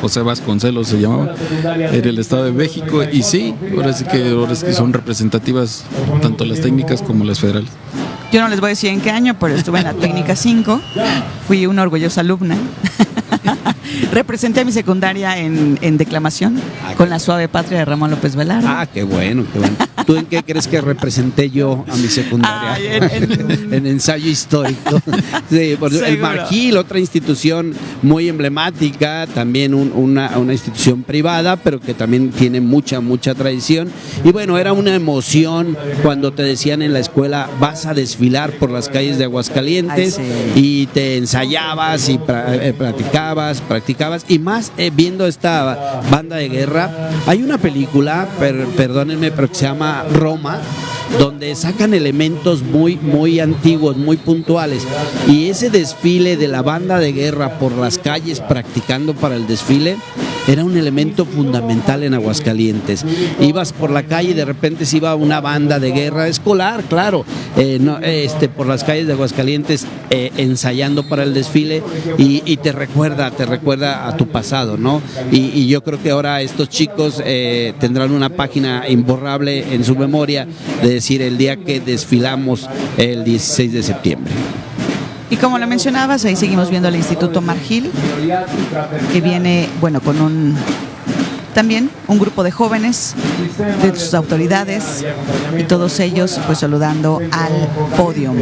José Vasconcelos se llamaba, en el Estado de México, y sí, ahora sí que son representativas tanto las técnicas como las federales. Yo no les voy a decir en qué año, pero estuve en la técnica 5, fui una orgullosa alumna. Representé a mi secundaria en declamación con La Suave Patria de Ramón López Velarde. Ah, qué bueno, qué bueno. ¿Tú en qué crees que representé yo a mi secundaria? Ay, en ensayo histórico. Sí, el Seguro. Margil, otra institución muy emblemática, también una institución privada, pero que también tiene mucha tradición. Y bueno, era una emoción cuando te decían en la escuela, vas a desfilar por las calles de Aguascalientes. Ay, sí. Y te ensayabas y practicabas, y más viendo esta banda de guerra. Hay una película, perdónenme, pero que se llama Roma, donde sacan elementos muy antiguos, muy puntuales, y ese desfile de la banda de guerra por las calles practicando para el desfile era un elemento fundamental en Aguascalientes. Ibas por la calle y de repente se iba una banda de guerra escolar, claro, por las calles de Aguascalientes ensayando para el desfile, y te recuerda a tu pasado, ¿no? Y yo creo que ahora estos chicos tendrán una página imborrable en su memoria de decir el día que desfilamos el 16 de septiembre. Y como lo mencionabas, ahí seguimos viendo el Instituto Margil, que viene, bueno, con también un grupo de jóvenes, de sus autoridades, y todos ellos pues saludando al podio.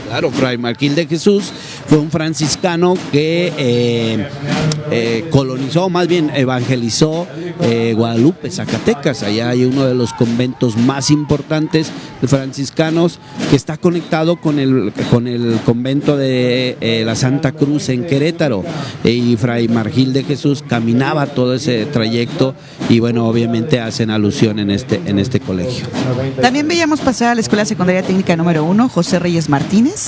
Claro, Fray Margil de Jesús fue un franciscano que colonizó, más bien evangelizó Guadalupe, Zacatecas. Allá hay uno de los conventos más importantes de franciscanos que está conectado con el convento de la Santa Cruz en Querétaro. Y Fray Margil de Jesús caminaba todo ese trayecto, y bueno, obviamente hacen alusión en este colegio. También veíamos pasar a la Escuela Secundaria Técnica número 1, José Reyes Martínez.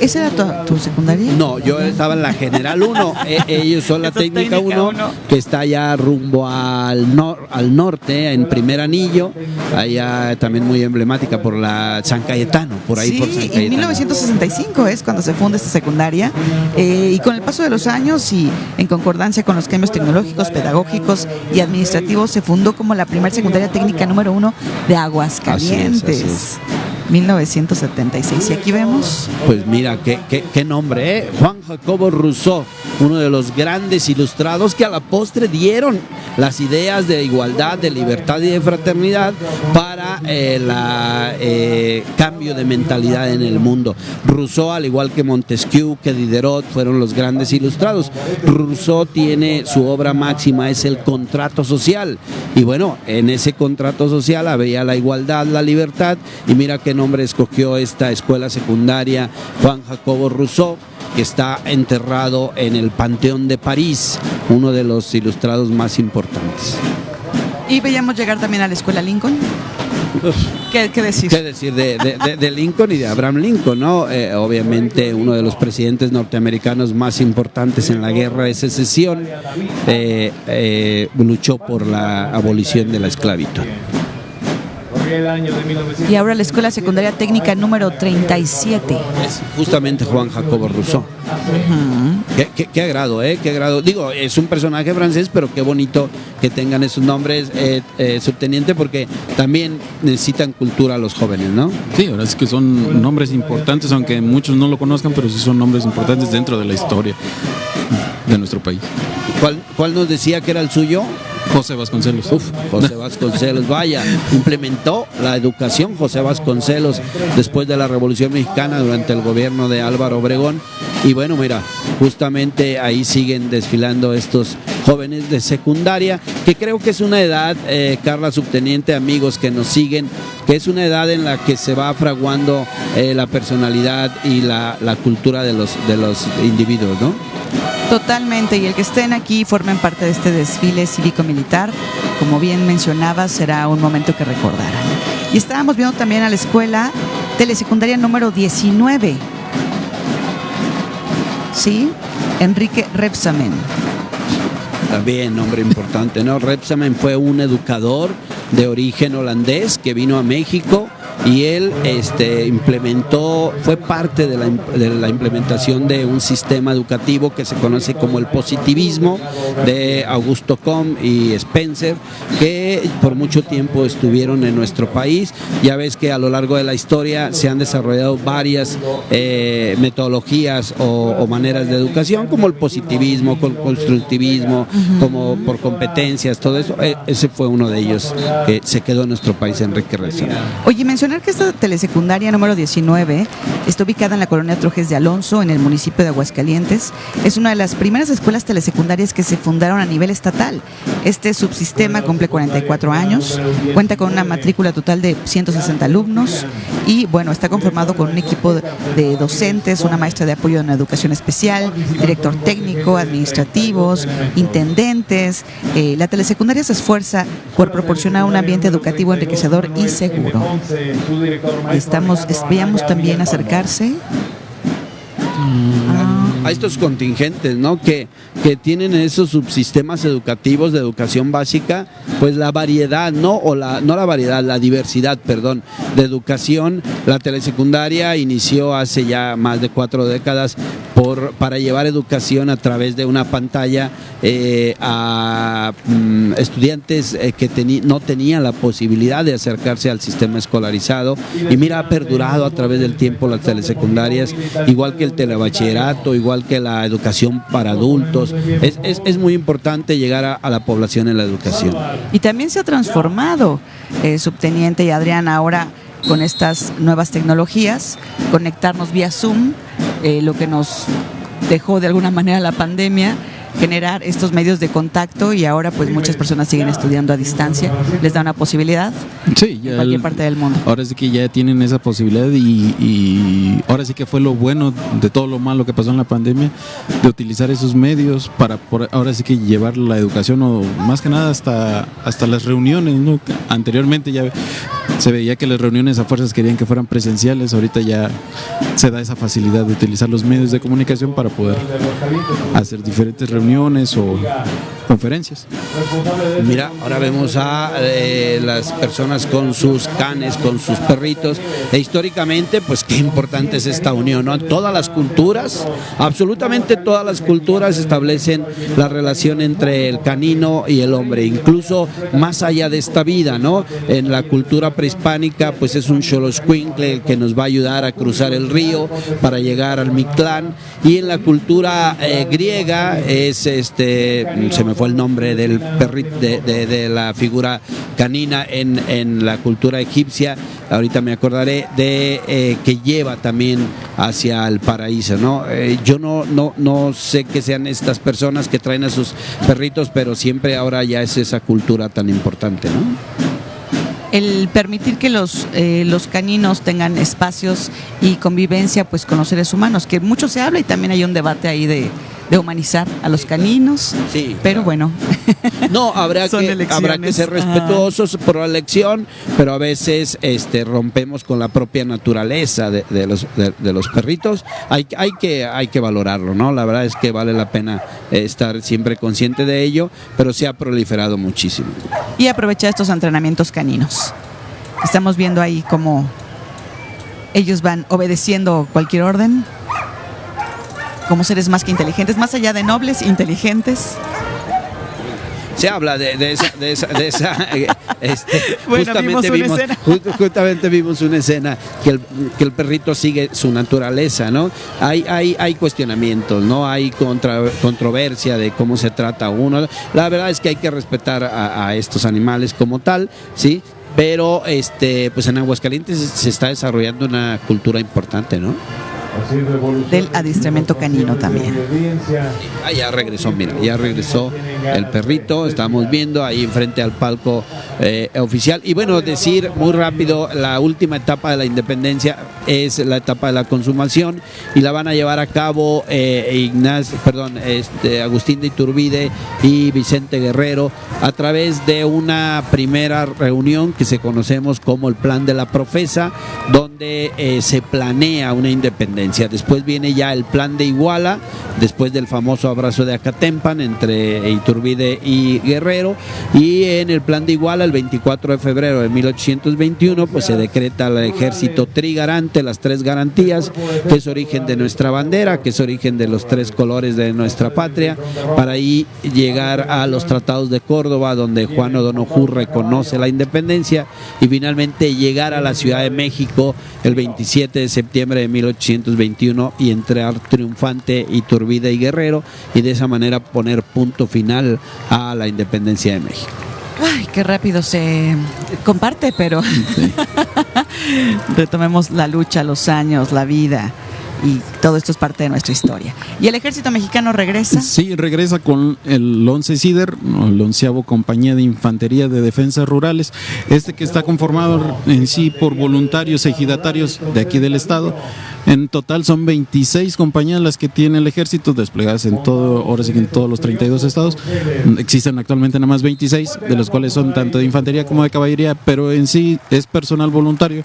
¿Esa era tu secundaria? No, yo estaba en la General 1, ellos son la Técnica 1, que está allá rumbo al norte, en Primer Anillo, allá también muy emblemática por la San Cayetano, por ahí. Sí, por San Cayetano. en 1965 es cuando se funda esta secundaria, y con el paso de los años y en concordancia con los cambios tecnológicos, pedagógicos y administrativos, se fundó como la primera secundaria técnica número 1 de Aguascalientes. Así es. 1976. Y aquí vemos. Pues mira, qué nombre, ¿eh? Juan Jacobo Rousseau, uno de los grandes ilustrados que a la postre dieron las ideas de igualdad, de libertad y de fraternidad para el cambio de mentalidad en el mundo. Rousseau, al igual que Montesquieu, que Diderot, fueron los grandes ilustrados. Rousseau tiene su obra máxima, es el contrato social. Y bueno, en ese contrato social había la igualdad, la libertad, y mira qué nombre escogió esta escuela secundaria Juan Jacobo Rousseau, que está enterrado en el Panteón de París, uno de los ilustrados más importantes. Y veíamos llegar también a la Escuela Lincoln. ¿Qué decir? ¿Qué decir de Lincoln y de Abraham Lincoln, ¿no? Obviamente uno de los presidentes norteamericanos más importantes en la guerra de secesión, luchó por la abolición de la esclavitud. Y ahora la Escuela Secundaria Técnica número 37. Es justamente Juan Jacobo Rousseau. Qué agrado, qué agrado. Digo, es un personaje francés, pero qué bonito que tengan esos nombres, subteniente, porque también necesitan cultura los jóvenes, ¿no? Sí, ahora es que son nombres importantes, aunque muchos no lo conozcan, pero sí son nombres importantes dentro de la historia de nuestro país. ¿Cuál nos decía que era el suyo? José Vasconcelos. José Vasconcelos, vaya, implementó la educación José Vasconcelos después de la Revolución Mexicana durante el gobierno de Álvaro Obregón. Y bueno, mira, justamente ahí siguen desfilando estos jóvenes de secundaria, que creo que es una edad, Carla, subteniente, amigos que nos siguen, que es una edad en la que se va fraguando la personalidad y la cultura de los individuos, ¿no? Totalmente, y el que estén aquí formen parte de este desfile cívico-militar, como bien mencionaba, será un momento que recordarán. Y estábamos viendo también a la Escuela Telesecundaria número 19, ¿sí? Enrique Rebsamen. También nombre importante, ¿no? Rebsamen fue un educador de origen holandés que vino a México y él fue parte de la implementación de un sistema educativo que se conoce como el positivismo de Augusto Comte y Spencer, que por mucho tiempo estuvieron en nuestro país. Ya ves que a lo largo de la historia se han desarrollado varias metodologías o maneras de educación, como el positivismo, con constructivismo, como por competencias, todo eso. Ese fue uno de ellos que se quedó en nuestro país, Enrique Recio. Oye, mencionar que esta telesecundaria número 19 está ubicada en la colonia Trojes de Alonso, en el municipio de Aguascalientes. Es una de las primeras escuelas telesecundarias que se fundaron a nivel estatal. Este subsistema cumple 44 años, cuenta con una matrícula total de 160 alumnos y, bueno, está conformado con un equipo de docentes, una maestra de apoyo en educación especial, director técnico, administrativos, intendentes. La telesecundaria se esfuerza por proporcionar un ambiente educativo enriquecedor y seguro. Veíamos también acercarse a estos contingentes, ¿no? Que tienen esos subsistemas educativos de educación básica, pues la variedad, la diversidad, de educación. La telesecundaria inició hace ya más de 4 décadas para llevar educación a través de una pantalla a estudiantes que no tenían la posibilidad de acercarse al sistema escolarizado, y mira, ha perdurado a través del tiempo las telesecundarias, igual que el telebachillerato, igual que la educación para adultos. Es muy importante llegar a la población en la educación. Y también se ha transformado, subteniente y Adrián, ahora con estas nuevas tecnologías, conectarnos vía Zoom, lo que nos dejó de alguna manera la pandemia, generar estos medios de contacto, y ahora pues muchas personas siguen estudiando a distancia, les da una posibilidad sí, ya en cualquier parte del mundo. Ahora sí que ya tienen esa posibilidad y ahora sí que fue lo bueno de todo lo malo que pasó en la pandemia, de utilizar esos medios para ahora sí que llevar la educación, o más que nada hasta las reuniones, ¿no? Anteriormente ya se veía que las reuniones a fuerzas querían que fueran presenciales, ahorita ya se da esa facilidad de utilizar los medios de comunicación para poder hacer diferentes reuniones o conferencias. Mira, ahora vemos a las personas con sus canes, con sus perritos, e históricamente, pues qué importante es esta unión, ¿no? Todas las culturas, absolutamente todas las culturas establecen la relación entre el canino y el hombre, incluso más allá de esta vida, ¿no? En la cultura prehispánica, pues es un xoloscuincle el que nos va a ayudar a cruzar el río para llegar al Mictlán, y en la cultura griega es se me fue el nombre del perrito, de la figura canina. En la cultura egipcia, ahorita me acordaré, que lleva también hacia el paraíso, ¿no? Yo no sé qué sean estas personas que traen a sus perritos, pero siempre ahora ya es esa cultura tan importante, ¿no? El permitir que los caninos tengan espacios y convivencia pues con los seres humanos, que mucho se habla, y también hay un debate ahí de humanizar a los caninos, sí, pero bueno. No, habrá que ser respetuosos por la elección, pero a veces rompemos con la propia naturaleza de los perritos. Hay que valorarlo, ¿no? La verdad es que vale la pena estar siempre consciente de ello, pero se ha proliferado muchísimo. Y aprovechar estos entrenamientos caninos. Estamos viendo ahí cómo ellos van obedeciendo cualquier orden, como seres más que inteligentes, más allá de nobles, inteligentes. Se habla de esa bueno, justamente vimos una escena que el perrito sigue su naturaleza, ¿no? Hay cuestionamientos, ¿no? Hay controversia de cómo se trata uno. La verdad es que hay que respetar a estos animales como tal, ¿sí? Pero pues en Aguascalientes se está desarrollando una cultura importante, ¿no? Del adiestramiento canino también. Ya regresó el perrito, estamos viendo ahí enfrente al palco oficial. Y bueno, decir muy rápido, la última etapa de la independencia es la etapa de la consumación, y la van a llevar a cabo Agustín de Iturbide y Vicente Guerrero a través de una primera reunión que se conocemos como el Plan de la Profesa, donde donde se planea una independencia. Después viene ya el plan de Iguala, después del famoso abrazo de Acatempan entre Iturbide y Guerrero, y en el plan de Iguala, el 24 de febrero de 1821, pues se decreta el ejército trigarante, las tres garantías, que es origen de nuestra bandera, que es origen de los tres colores de nuestra patria, para ahí llegar a los tratados de Córdoba, donde Juan O'Donoghue reconoce la independencia, y finalmente llegar a la Ciudad de México el 27 de septiembre de 1821 y entrar triunfante Iturbide y Guerrero, y de esa manera poner punto final a la independencia de México. Ay, qué rápido se comparte, pero retomemos la lucha, los años, la vida, y todo esto es parte de nuestra historia. ¿Y el ejército mexicano regresa? Sí, regresa con el 11 CIDER, el 11avo Compañía de Infantería de Defensas Rurales, que está conformado en sí por voluntarios ejidatarios de aquí del estado. En total son 26 compañías las que tiene el ejército desplegadas en todo, ahora sí que en todos los 32 estados. Existen actualmente nada más 26, de los cuales son tanto de infantería como de caballería, pero en sí es personal voluntario,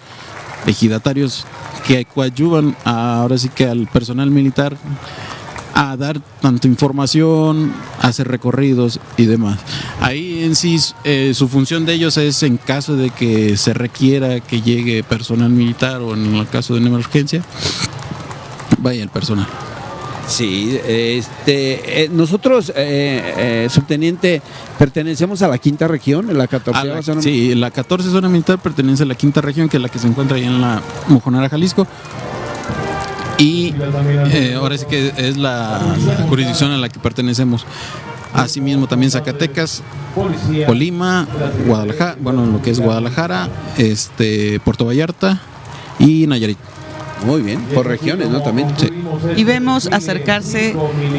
ejidatarios que coadyuvan ahora sí que al personal militar a dar tanto información, a hacer recorridos y demás. Ahí en sí su función de ellos es en caso de que se requiera que llegue personal militar o en el caso de una emergencia, vaya el personal. Sí, nosotros, subteniente, pertenecemos a la quinta región, la 14ª zona. Sí, la 14 zona militar pertenece a la quinta región, que es la que se encuentra ahí en la Mojonera, Jalisco. Y ahora sí que es la jurisdicción a la que pertenecemos. Asimismo también Zacatecas, Colima, Guadalajara, bueno, lo que es Guadalajara, Puerto Vallarta y Nayarit. Muy bien, por regiones, ¿no? También. Sí. Y vemos acercarse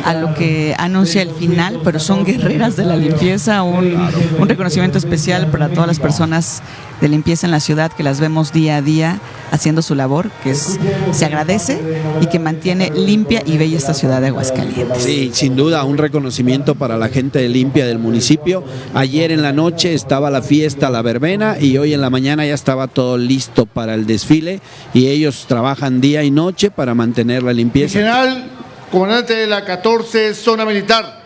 a lo que anuncia el final, pero son guerreras de la limpieza, un reconocimiento especial para todas las personas de limpieza en la ciudad, que las vemos día a día haciendo su labor, que se agradece y que mantiene limpia y bella esta ciudad de Aguascalientes. Sí, sin duda, un reconocimiento para la gente de limpia del municipio. Ayer en la noche estaba la fiesta, la verbena, y hoy en la mañana ya estaba todo listo para el desfile, y ellos trabajan día y noche para mantener la limpieza. General, comandante de la 14 Zona Militar,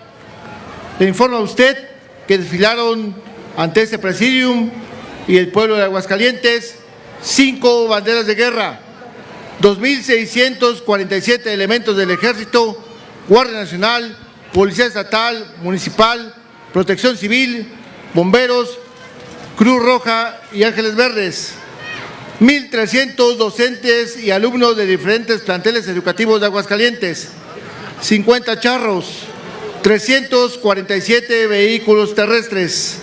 le informo a usted que desfilaron ante este presidium y el pueblo de Aguascalientes 5 banderas de guerra, 2.647 elementos del Ejército, Guardia Nacional, Policía Estatal, Municipal, Protección Civil, Bomberos, Cruz Roja y Ángeles Verdes, 1.300 docentes y alumnos de diferentes planteles educativos de Aguascalientes, 50 charros, 347 vehículos terrestres,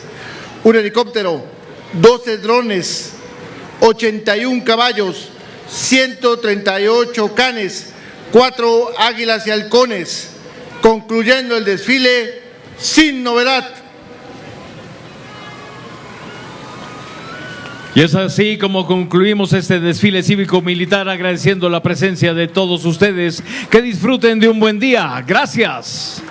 un helicóptero, 12 drones, 81 caballos, 138 canes, 4 águilas y halcones, concluyendo el desfile sin novedad. Y es así como concluimos este desfile cívico-militar, agradeciendo la presencia de todos ustedes. Que disfruten de un buen día. Gracias.